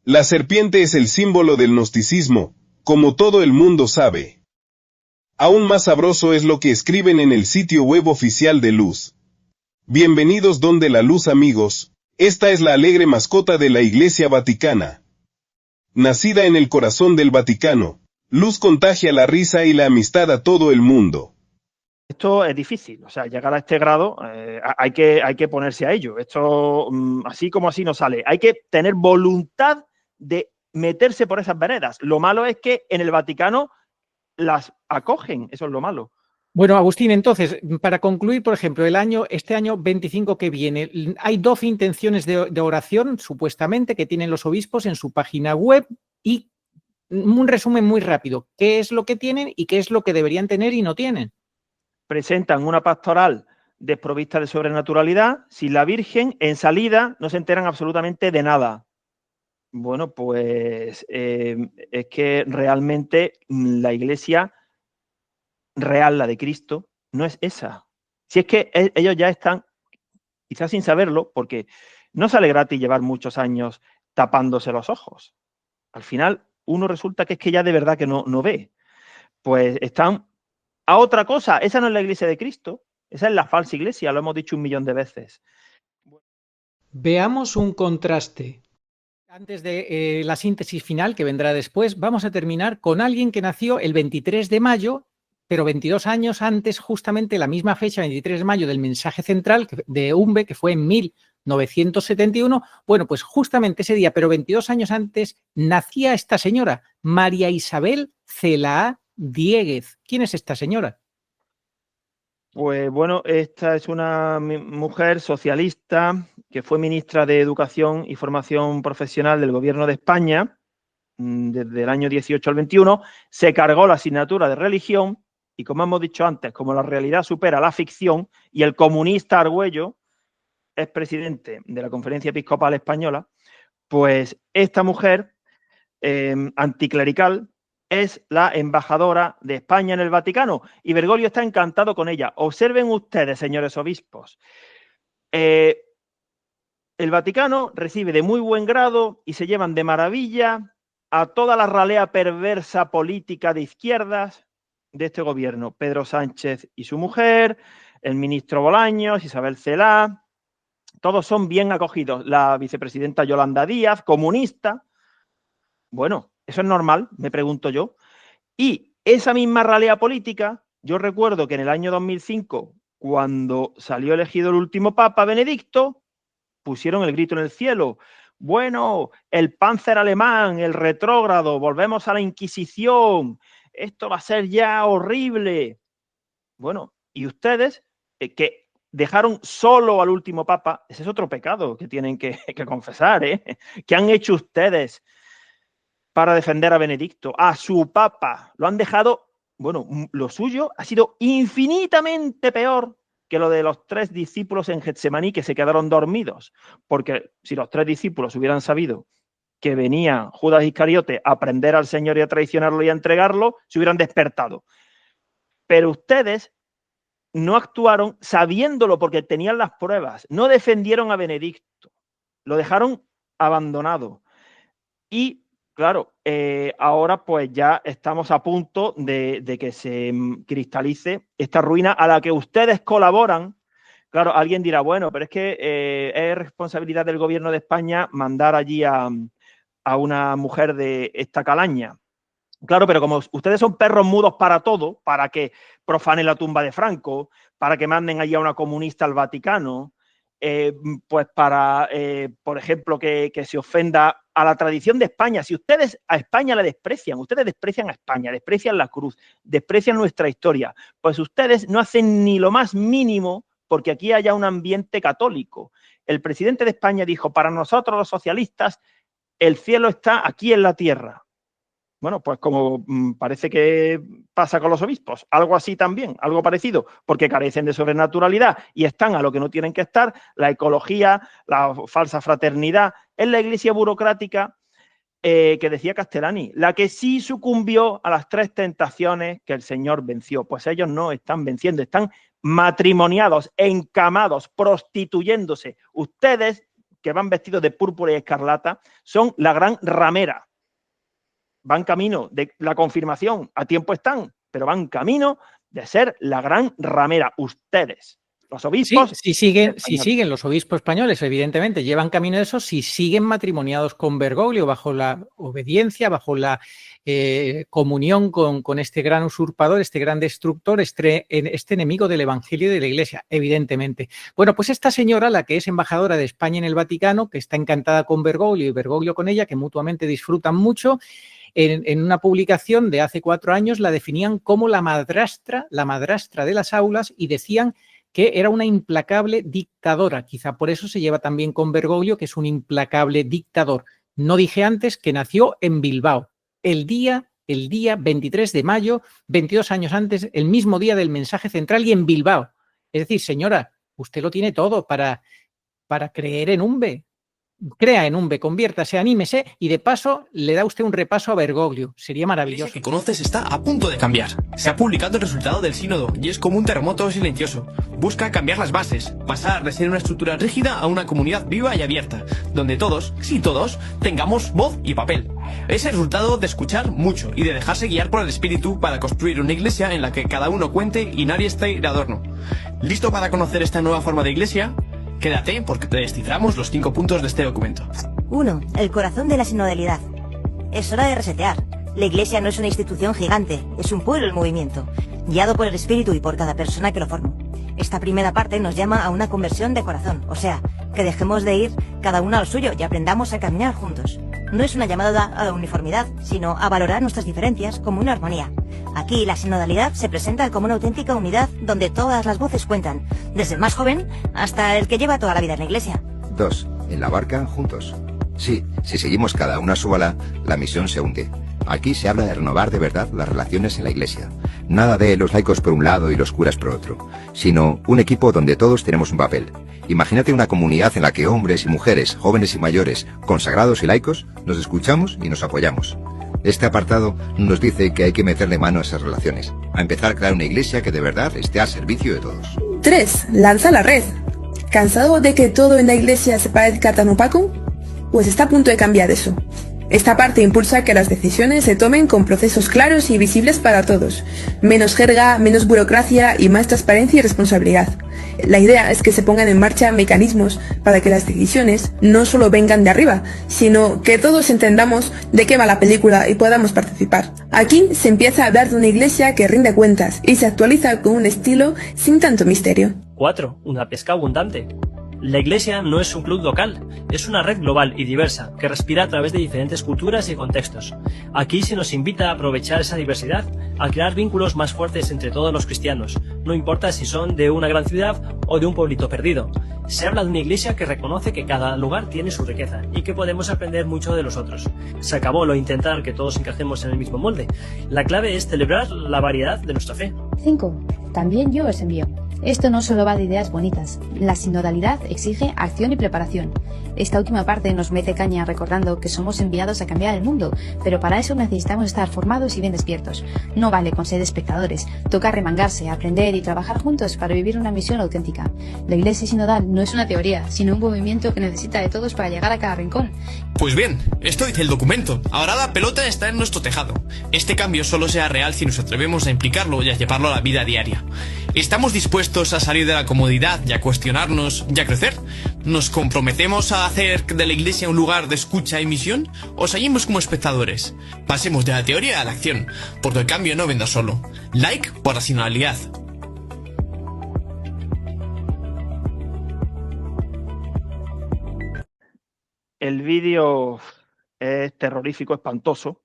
La serpiente es el símbolo del gnosticismo, como todo el mundo sabe. Aún más sabroso es lo que escriben en el sitio web oficial de Luz. Bienvenidos donde la luz, amigos, esta es la alegre mascota de la Iglesia Vaticana. Nacida en el corazón del Vaticano, Luz contagia la risa y la amistad a todo el mundo. Esto es difícil, o sea, llegar a este grado hay que ponerse a ello. Esto así como así no sale. Hay que tener voluntad de meterse por esas veredas. Lo malo es que en el Vaticano las acogen, eso es lo malo. Bueno, Agustín, entonces, para concluir, por ejemplo, este año 25 que viene, hay 12 intenciones de oración, supuestamente, que tienen los obispos en su página web y un resumen muy rápido. ¿Qué es lo que tienen y qué es lo que deberían tener y no tienen? presentan una pastoral desprovista de sobrenaturalidad, sin la Virgen, en salida no se enteran absolutamente de nada. Bueno, pues es que realmente la Iglesia real, la de Cristo, no es esa. Si es que ellos ya están, quizás sin saberlo, porque no sale gratis llevar muchos años tapándose los ojos. Al final, uno resulta que es que ya de verdad que no ve. Pues están a otra cosa. Esa no es la Iglesia de Cristo. Esa es la falsa iglesia, lo hemos dicho 1.000.000 de veces. Veamos un contraste. Antes de la síntesis final, que vendrá después, vamos a terminar con alguien que nació el 23 de mayo, pero 22 años antes, justamente la misma fecha, 23 de mayo, del mensaje central de Umbe, que fue en 1971. Bueno, pues justamente ese día, pero 22 años antes, nacía esta señora, María Isabel Celaá Diéguez. ¿Quién es esta señora? Pues bueno, esta es una mujer socialista que fue ministra de Educación y Formación Profesional del Gobierno de España desde el año 18 al 21, se cargó la asignatura de religión y, como hemos dicho antes, como la realidad supera la ficción y el comunista Argüello es presidente de la Conferencia Episcopal Española, pues esta mujer anticlerical es la embajadora de España en el Vaticano y Bergoglio está encantado con ella. Observen ustedes, señores obispos, el Vaticano recibe de muy buen grado y se llevan de maravilla a toda la ralea perversa política de izquierdas de este gobierno. Pedro Sánchez y su mujer, el ministro Bolaños, Isabel Celaá, todos son bien acogidos. La vicepresidenta Yolanda Díaz, comunista. Bueno, eso es normal, me pregunto yo. Y esa misma ralea política, yo recuerdo que en el año 2005, cuando salió elegido el último papa, Benedicto, pusieron el grito en el cielo. Bueno, el Panzer alemán, el retrógrado, volvemos a la Inquisición, esto va a ser ya horrible. Bueno, y ustedes que dejaron solo al último papa, ese es otro pecado que tienen que confesar, ¿eh? ¿Qué han hecho ustedes para defender a Benedicto, a su papa? Lo han dejado, bueno, lo suyo ha sido infinitamente peor que lo de los 3 discípulos en Getsemaní que se quedaron dormidos, porque si los 3 discípulos hubieran sabido que venía Judas Iscariote a prender al Señor y a traicionarlo y a entregarlo, se hubieran despertado. Pero ustedes no actuaron sabiéndolo porque tenían las pruebas, no defendieron a Benedicto, lo dejaron abandonado. Y claro, ahora pues ya estamos a punto de que se cristalice esta ruina a la que ustedes colaboran. Claro, alguien dirá, bueno, pero es que es responsabilidad del gobierno de España mandar allí a una mujer de esta calaña. Claro, pero como ustedes son perros mudos para todo, para que profanen la tumba de Franco, para que manden allí a una comunista al Vaticano, pues para, por ejemplo, que se ofenda a la tradición de España. Si ustedes a España la desprecian, ustedes desprecian a España, desprecian la cruz, desprecian nuestra historia, pues ustedes no hacen ni lo más mínimo porque aquí haya un ambiente católico. El presidente de España dijo, para nosotros los socialistas, el cielo está aquí en la tierra. Bueno, pues como parece que pasa con los obispos, algo así también, algo parecido, porque carecen de sobrenaturalidad y están a lo que no tienen que estar, la ecología, la falsa fraternidad, es la iglesia burocrática que decía Castellani, la que sí sucumbió a las 3 tentaciones que el Señor venció. Pues ellos no están venciendo, están matrimoniados, encamados, prostituyéndose. Ustedes, que van vestidos de púrpura y escarlata, son la gran ramera. Van camino de la confirmación, a tiempo están, pero van camino de ser la gran ramera. Ustedes, los obispos. Sí, si siguen los obispos españoles, evidentemente, llevan camino de eso, si siguen matrimoniados con Bergoglio, bajo la obediencia, bajo la comunión con este gran usurpador, este gran destructor, este enemigo del Evangelio y de la Iglesia, evidentemente. Bueno, pues esta señora, la que es embajadora de España en el Vaticano, que está encantada con Bergoglio y Bergoglio con ella, que mutuamente disfrutan mucho, en una publicación de hace 4 años la definían como la madrastra de las aulas y decían que era una implacable dictadora. Quizá por eso se lleva también con Bergoglio, que es un implacable dictador. No dije antes que nació en Bilbao, el día el día 23 de mayo, 22 años antes, el mismo día del mensaje central y en Bilbao. Es decir, señora, usted lo tiene todo para creer en UNVE. Crea en UNVE, conviértase, anímese y de paso le da usted un repaso a Bergoglio. Sería maravilloso. La iglesia que conoces está a punto de cambiar. Se ha publicado el resultado del sínodo y es como un terremoto silencioso. Busca cambiar las bases, pasar de ser una estructura rígida a una comunidad viva y abierta, donde todos, sí todos, tengamos voz y papel. Es el resultado de escuchar mucho y de dejarse guiar por el espíritu para construir una iglesia en la que cada uno cuente y nadie esté de adorno. ¿Listo para conocer esta nueva forma de iglesia? Quédate porque te desciframos los 5 puntos de este documento. 1. El corazón de la sinodalidad. Es hora de resetear. La Iglesia no es una institución gigante, es un pueblo en movimiento, guiado por el Espíritu y por cada persona que lo forma. Esta primera parte nos llama a una conversión de corazón, o sea, que dejemos de ir cada uno al suyo y aprendamos a caminar juntos. No es una llamada a la uniformidad, sino a valorar nuestras diferencias como una armonía. Aquí la sinodalidad se presenta como una auténtica unidad donde todas las voces cuentan, desde el más joven hasta el que lleva toda la vida en la Iglesia. 2. En la barca, juntos. Sí, si seguimos cada uno a su ala, la misión se hunde. Aquí se habla de renovar de verdad las relaciones en la Iglesia. Nada de los laicos por un lado y los curas por otro, sino un equipo donde todos tenemos un papel. Imagínate una comunidad en la que hombres y mujeres, jóvenes y mayores, consagrados y laicos, nos escuchamos y nos apoyamos. Este apartado nos dice que hay que meterle mano a esas relaciones, a empezar a crear una iglesia que de verdad esté al servicio de todos. 3. Lanza la red. ¿Cansado de que todo en la iglesia se parezca tan opaco? Pues está a punto de cambiar eso. Esta parte impulsa que las decisiones se tomen con procesos claros y visibles para todos. Menos jerga, menos burocracia y más transparencia y responsabilidad. La idea es que se pongan en marcha mecanismos para que las decisiones no solo vengan de arriba, sino que todos entendamos de qué va la película y podamos participar. Aquí se empieza a hablar de una iglesia que rinde cuentas y se actualiza con un estilo sin tanto misterio. 4. Una pesca abundante. La Iglesia no es un club local, es una red global y diversa que respira a través de diferentes culturas y contextos. Aquí se nos invita a aprovechar esa diversidad, a crear vínculos más fuertes entre todos los cristianos, no importa si son de una gran ciudad o de un pueblito perdido. Se habla de una iglesia que reconoce que cada lugar tiene su riqueza y que podemos aprender mucho de los otros. Se acabó lo de intentar que todos encajemos en el mismo molde. La clave es celebrar la variedad de nuestra fe. 5. También yo os envío. Esto no solo va de ideas bonitas. La sinodalidad exige acción y preparación. Esta última parte nos mete caña recordando que somos enviados a cambiar el mundo, pero para eso necesitamos estar formados y bien despiertos. No vale con ser espectadores, toca remangarse, aprender y trabajar juntos para vivir una misión auténtica. La Iglesia sinodal no es una teoría, sino un movimiento que necesita de todos para llegar a cada rincón. Pues bien, esto dice el documento. Ahora la pelota está en nuestro tejado. Este cambio solo será real si nos atrevemos a implicarlo y a llevarlo a la vida diaria. ¿Estamos dispuestos a salir de la comodidad y a cuestionarnos y a crecer? ¿Nos comprometemos a hacer de la Iglesia un lugar de escucha y misión? ¿O seguimos como espectadores? Pasemos de la teoría a la acción, porque el cambio no vendrá solo. Like por la sinodalidad. El vídeo es terrorífico, espantoso.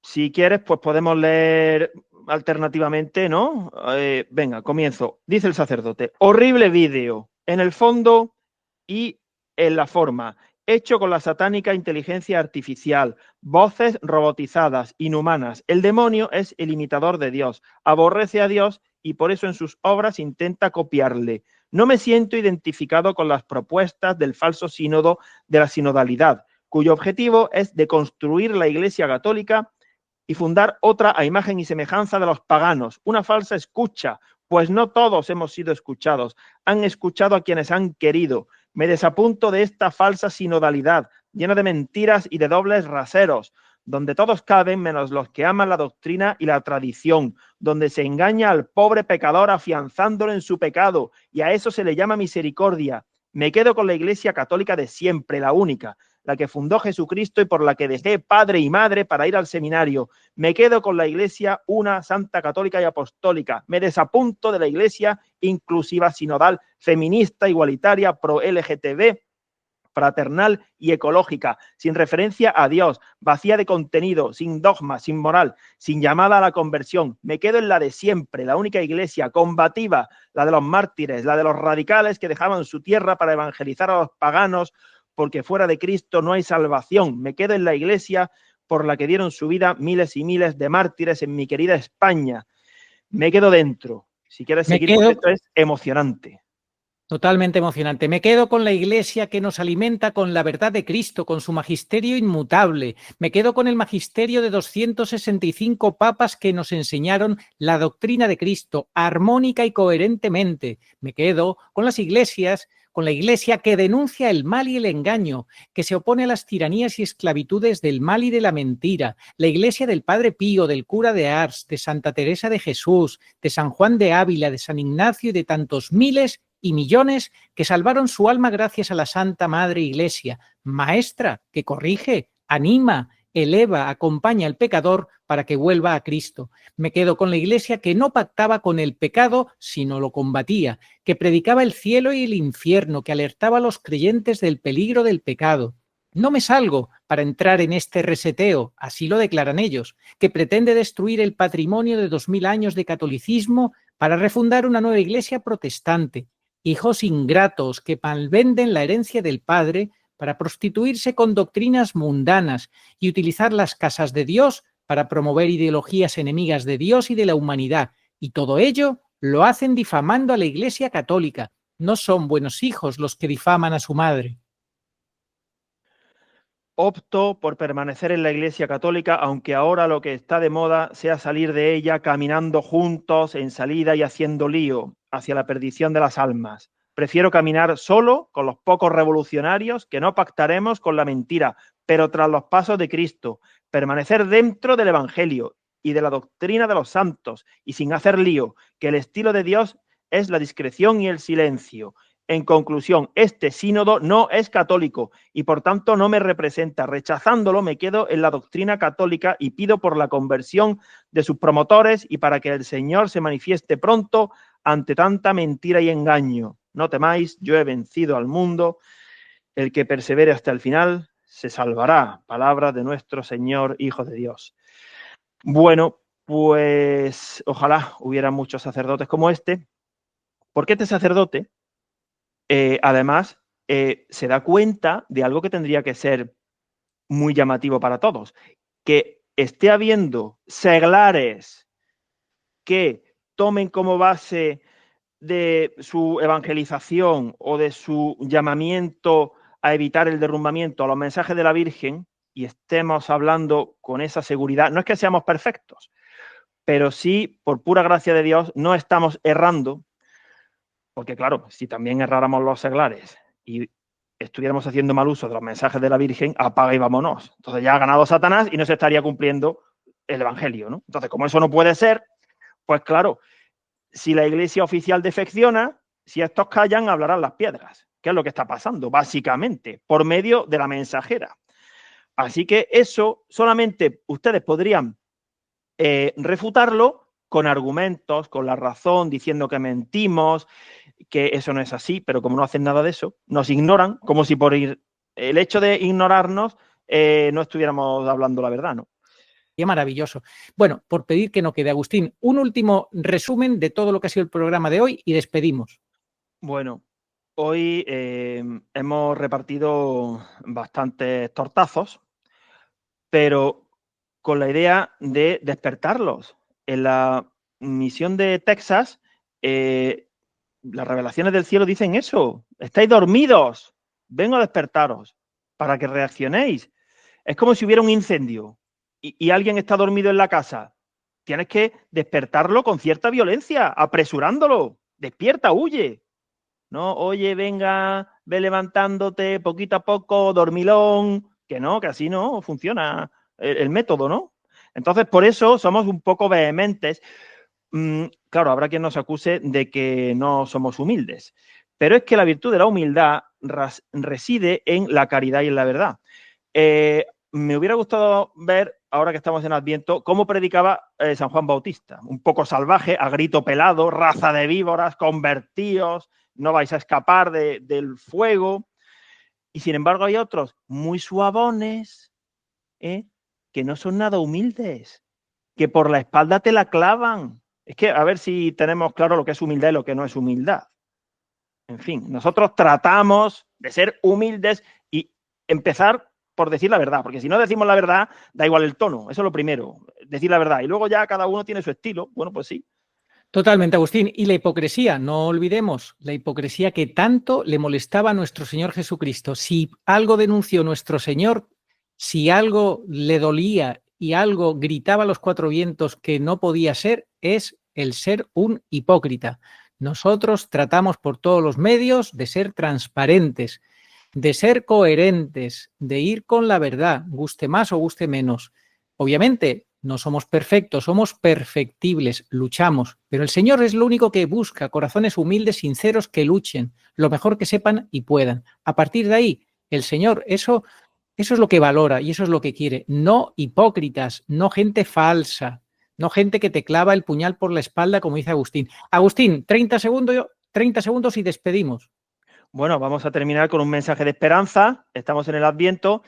Si quieres, pues podemos leer alternativamente, ¿no? Venga, comienzo. Dice el sacerdote: horrible vídeo, en el fondo y en la forma, hecho con la satánica inteligencia artificial, voces robotizadas, inhumanas. El demonio es el imitador de Dios, aborrece a Dios y por eso en sus obras intenta copiarle. No me siento identificado con las propuestas del falso sínodo de la sinodalidad, cuyo objetivo es deconstruir la Iglesia católica y fundar otra a imagen y semejanza de los paganos, una falsa escucha, pues no todos hemos sido escuchados, han escuchado a quienes han querido. Me desapunto de esta falsa sinodalidad, llena de mentiras y de dobles raseros, donde todos caben menos los que aman la doctrina y la tradición, donde se engaña al pobre pecador afianzándolo en su pecado, y a eso se le llama misericordia. Me quedo con la Iglesia católica de siempre, la única, la que fundó Jesucristo y por la que dejé padre y madre para ir al seminario. Me quedo con la Iglesia una, santa, católica y apostólica. Me desapunto de la Iglesia inclusiva, sinodal, feminista, igualitaria, pro-LGTB, fraternal y ecológica, sin referencia a Dios, vacía de contenido, sin dogma, sin moral, sin llamada a la conversión. Me quedo en la de siempre, la única iglesia combativa, la de los mártires, la de los radicales que dejaban su tierra para evangelizar a los paganos, porque fuera de Cristo no hay salvación. Me quedo en la iglesia por la que dieron su vida miles y miles de mártires en mi querida España. Me quedo dentro. Si quieres seguir, porque esto es emocionante. Totalmente emocionante. Me quedo con la Iglesia que nos alimenta con la verdad de Cristo, con su magisterio inmutable. Me quedo con el magisterio de 265 papas que nos enseñaron la doctrina de Cristo, armónica y coherentemente. Me quedo con las iglesias, con la Iglesia que denuncia el mal y el engaño, que se opone a las tiranías y esclavitudes del mal y de la mentira. La Iglesia del Padre Pío, del cura de Ars, de Santa Teresa de Jesús, de San Juan de Ávila, de San Ignacio y de tantos miles y millones que salvaron su alma gracias a la Santa Madre Iglesia, maestra que corrige, anima, eleva, acompaña al pecador para que vuelva a Cristo. Me quedo con la Iglesia que no pactaba con el pecado, sino lo combatía, que predicaba el cielo y el infierno, que alertaba a los creyentes del peligro del pecado. No me salgo para entrar en este reseteo, así lo declaran ellos, que pretende destruir el patrimonio de 2000 años de catolicismo para refundar una nueva Iglesia protestante. Hijos ingratos que malvenden la herencia del Padre para prostituirse con doctrinas mundanas y utilizar las casas de Dios para promover ideologías enemigas de Dios y de la humanidad. Y todo ello lo hacen difamando a la Iglesia católica. No son buenos hijos los que difaman a su madre. Opto por permanecer en la Iglesia católica, aunque ahora lo que está de moda sea salir de ella caminando juntos en salida y haciendo lío hacia la perdición de las almas. Prefiero caminar solo con los pocos revolucionarios que no pactaremos con la mentira, pero tras los pasos de Cristo, permanecer dentro del Evangelio y de la doctrina de los santos y sin hacer lío, que el estilo de Dios es la discreción y el silencio. En conclusión, este sínodo no es católico y por tanto no me representa. Rechazándolo me quedo en la doctrina católica y pido por la conversión de sus promotores y para que el Señor se manifieste pronto ante tanta mentira y engaño. No temáis, yo he vencido al mundo. El que persevere hasta el final se salvará. Palabra de nuestro Señor, Hijo de Dios. Bueno, pues ojalá hubiera muchos sacerdotes como este, porque este sacerdote además, se da cuenta de algo que tendría que ser muy llamativo para todos, que esté habiendo seglares que tomen como base de su evangelización o de su llamamiento a evitar el derrumbamiento a los mensajes de la Virgen y estemos hablando con esa seguridad. No es que seamos perfectos, pero sí, por pura gracia de Dios, no estamos errando. Porque claro, si también erráramos los seglares y estuviéramos haciendo mal uso de los mensajes de la Virgen, apaga y vámonos. Entonces ya ha ganado Satanás y no se estaría cumpliendo el Evangelio, ¿no? Entonces, como eso no puede ser, pues claro, si la Iglesia oficial defecciona, si estos callan, hablarán las piedras. ¿Qué es lo que está pasando? Básicamente, por medio de la mensajera. Así que eso solamente ustedes podrían refutarlo con argumentos, con la razón, diciendo que mentimos, que eso no es así, pero como no hacen nada de eso, nos ignoran, como si por el hecho de ignorarnos no estuviéramos hablando la verdad, ¿no? Qué maravilloso. Bueno, por pedir que no quede, Agustín, un último resumen de todo lo que ha sido el programa de hoy y despedimos. Bueno, hoy hemos repartido bastantes tortazos, pero con la idea de despertarlos. En la misión de Texas, las revelaciones del cielo dicen eso. Estáis dormidos. Vengo a despertaros para que reaccionéis. Es como si hubiera un incendio y alguien está dormido en la casa. Tienes que despertarlo con cierta violencia, apresurándolo. Despierta, huye. No, oye, venga, ve levantándote poquito a poco, dormilón. Que no, que así no funciona el método, ¿no? Entonces, por eso somos un poco vehementes. Claro, habrá quien nos acuse de que no somos humildes, pero es que la virtud de la humildad reside en la caridad y en la verdad. Me hubiera gustado ver, ahora que estamos en Adviento, cómo predicaba San Juan Bautista. Un poco salvaje, a grito pelado, raza de víboras, convertíos, no vais a escapar del fuego. Y sin embargo hay otros muy suavones, que no son nada humildes, que por la espalda te la clavan. Es que a ver si tenemos claro lo que es humildad y lo que no es humildad. En fin, nosotros tratamos de ser humildes y empezar por decir la verdad, porque si no decimos la verdad, da igual el tono, eso es lo primero, decir la verdad, y luego ya cada uno tiene su estilo, bueno, pues sí. Totalmente, Agustín. Y la hipocresía, no olvidemos, la hipocresía que tanto le molestaba a nuestro Señor Jesucristo. Si algo denunció nuestro Señor, si algo le dolía y algo gritaba a los cuatro vientos que no podía ser, es el ser un hipócrita. Nosotros tratamos por todos los medios de ser transparentes, de ser coherentes, de ir con la verdad, guste más o guste menos. Obviamente, no somos perfectos, somos perfectibles, luchamos, pero el Señor es lo único que busca, corazones humildes, sinceros, que luchen, lo mejor que sepan y puedan. A partir de ahí, el Señor, eso es lo que valora y eso es lo que quiere. No hipócritas, no gente falsa, no gente que te clava el puñal por la espalda, como dice Agustín. Agustín, 30 segundos y despedimos. Bueno, vamos a terminar con un mensaje de esperanza. Estamos en el Adviento.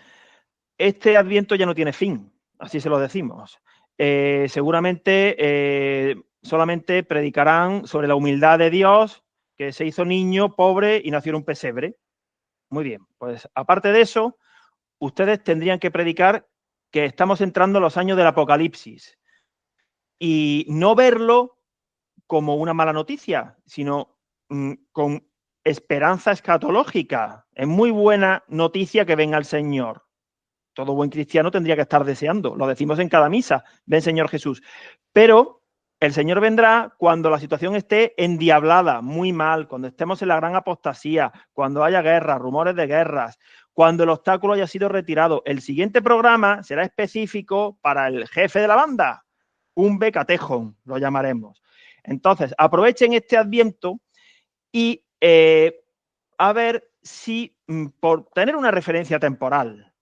Este Adviento ya no tiene fin, así se lo decimos. Seguramente solamente predicarán sobre la humildad de Dios, que se hizo niño, pobre y nació en un pesebre. Muy bien, pues aparte de eso, ustedes tendrían que predicar que estamos entrando en los años del Apocalipsis y no verlo como una mala noticia, sino con esperanza escatológica. Es muy buena noticia que venga el Señor. Todo buen cristiano tendría que estar deseando. Lo decimos en cada misa. Ven, Señor Jesús. Pero el Señor vendrá cuando la situación esté endiablada, muy mal, cuando estemos en la gran apostasía, cuando haya guerras, rumores de guerras, cuando el obstáculo haya sido retirado. El siguiente programa será específico para el jefe de la banda, un becatejón, lo llamaremos. Entonces, aprovechen este Adviento y a ver si, por tener una referencia temporal,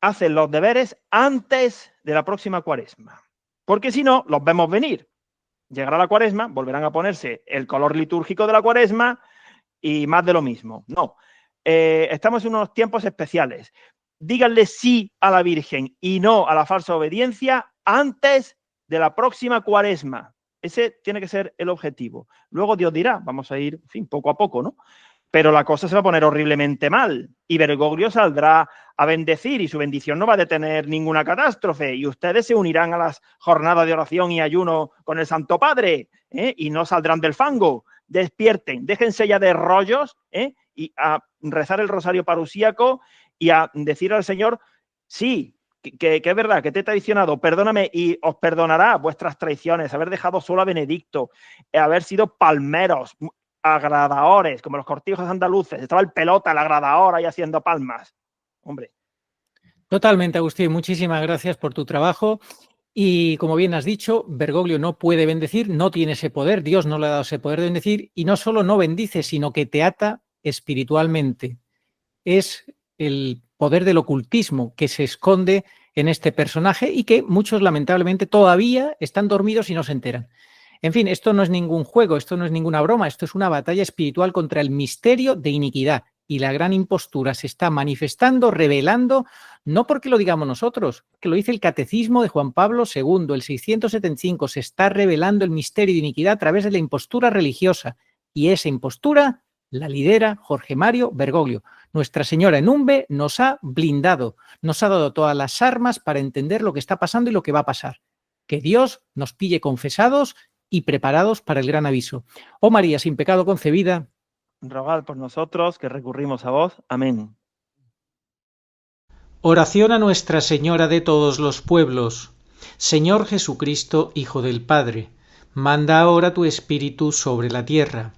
hacen los deberes antes de la próxima Cuaresma. Porque si no, los vemos venir. Llegará la Cuaresma, volverán a ponerse el color litúrgico de la Cuaresma y más de lo mismo. No, estamos en unos tiempos especiales. Díganle sí a la Virgen y no a la falsa obediencia antes de la próxima Cuaresma. Ese tiene que ser el objetivo. Luego Dios dirá, vamos a ir, en fin, poco a poco, ¿no? Pero la cosa se va a poner horriblemente mal y Bergoglio saldrá a bendecir y su bendición no va a detener ninguna catástrofe y ustedes se unirán a las jornadas de oración y ayuno con el Santo Padre y no saldrán del fango. Despierten, déjense ya de rollos y a rezar el rosario parusíaco y a decir al Señor, sí, que es verdad, que te he traicionado, perdóname y os perdonará vuestras traiciones, haber dejado solo a Benedicto, haber sido palmeros, agradadores, como los cortijos andaluces, estaba el pelota, el agradador ahí haciendo palmas. Hombre. Totalmente, Agustín, muchísimas gracias por tu trabajo. Y como bien has dicho, Bergoglio no puede bendecir, no tiene ese poder, Dios no le ha dado ese poder de bendecir y no solo no bendice, sino que te ata espiritualmente. Es el poder del ocultismo que se esconde en este personaje y que muchos lamentablemente todavía están dormidos y no se enteran. En fin, esto no es ningún juego, esto no es ninguna broma, esto es una batalla espiritual contra el misterio de iniquidad y la gran impostura se está manifestando, revelando, no porque lo digamos nosotros, que lo dice el Catecismo de Juan Pablo II, el 675, se está revelando el misterio de iniquidad a través de la impostura religiosa y esa impostura la lidera Jorge Mario Bergoglio. Nuestra Señora en Umbe nos ha blindado, nos ha dado todas las armas para entender lo que está pasando y lo que va a pasar. Que Dios nos pille confesados y preparados para el gran aviso. Oh María, sin pecado concebida, rogad por nosotros que recurrimos a vos. Amén. Oración a Nuestra Señora de todos los pueblos. Señor Jesucristo, Hijo del Padre, manda ahora tu Espíritu sobre la tierra.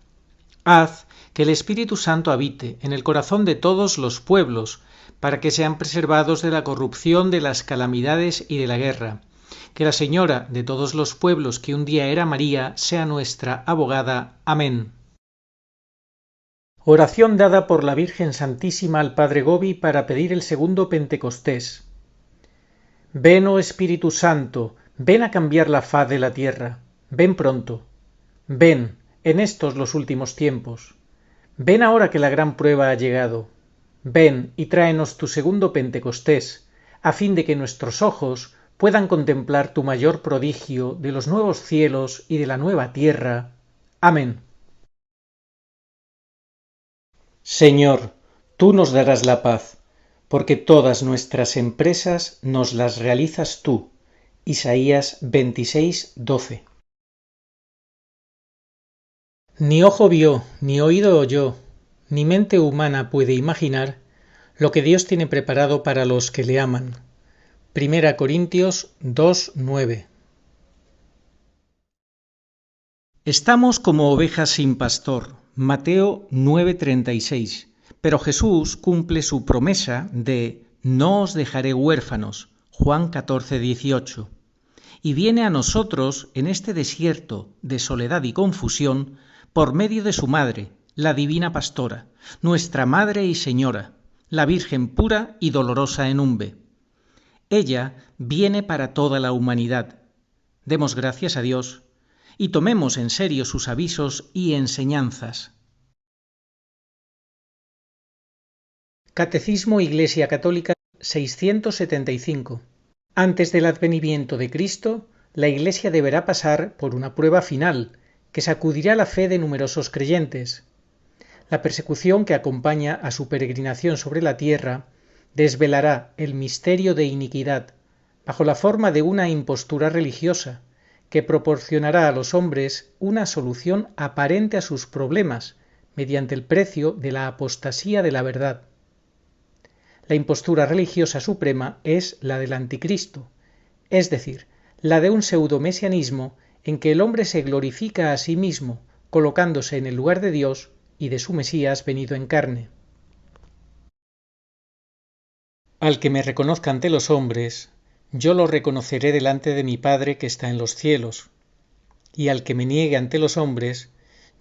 Haz que el Espíritu Santo habite en el corazón de todos los pueblos, para que sean preservados de la corrupción, de las calamidades y de la guerra. Que la Señora de todos los pueblos, que un día era María, sea nuestra abogada. Amén. Oración dada por la Virgen Santísima al Padre Gobi para pedir el segundo Pentecostés. Ven, oh Espíritu Santo, ven a cambiar la faz de la tierra. Ven pronto. Ven, en estos los últimos tiempos. Ven ahora que la gran prueba ha llegado. Ven y tráenos tu segundo Pentecostés, a fin de que nuestros ojos puedan contemplar tu mayor prodigio de los nuevos cielos y de la nueva tierra. Amén. Señor, tú nos darás la paz. porque todas nuestras empresas nos las realizas tú. Isaías 26:12. Ni ojo vio, ni oído oyó, ni mente humana puede imaginar lo que Dios tiene preparado para los que le aman. 1 Corintios 2:9. Estamos como ovejas sin pastor. Mateo 9:36. Pero Jesús cumple su promesa de no os dejaré huérfanos. Juan 14:18. Y viene a nosotros en este desierto de soledad y confusión por medio de su madre, la divina pastora, nuestra Madre y Señora, la Virgen pura y dolorosa en Umbe. Ella viene para toda la humanidad. Demos gracias a Dios y tomemos en serio sus avisos y enseñanzas. Catecismo Iglesia Católica 675. Antes del advenimiento de Cristo, la Iglesia deberá pasar por una prueba final que sacudirá la fe de numerosos creyentes. La persecución que acompaña a su peregrinación sobre la tierra desvelará el misterio de iniquidad bajo la forma de una impostura religiosa que proporcionará a los hombres una solución aparente a sus problemas mediante el precio de la apostasía de la verdad. La impostura religiosa suprema es la del anticristo, es decir, la de un pseudomesianismo en que el hombre se glorifica a sí mismo, colocándose en el lugar de Dios y de su Mesías venido en carne. Al que me reconozca ante los hombres, yo lo reconoceré delante de mi Padre que está en los cielos, y al que me niegue ante los hombres,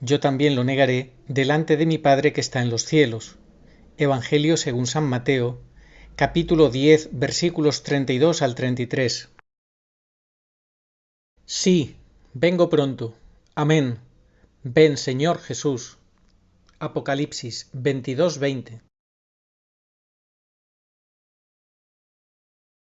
yo también lo negaré delante de mi Padre que está en los cielos. Evangelio según San Mateo, capítulo 10, versículos 32 al 33. Sí, vengo pronto. Amén. Ven, Señor Jesús. Apocalipsis 22:20.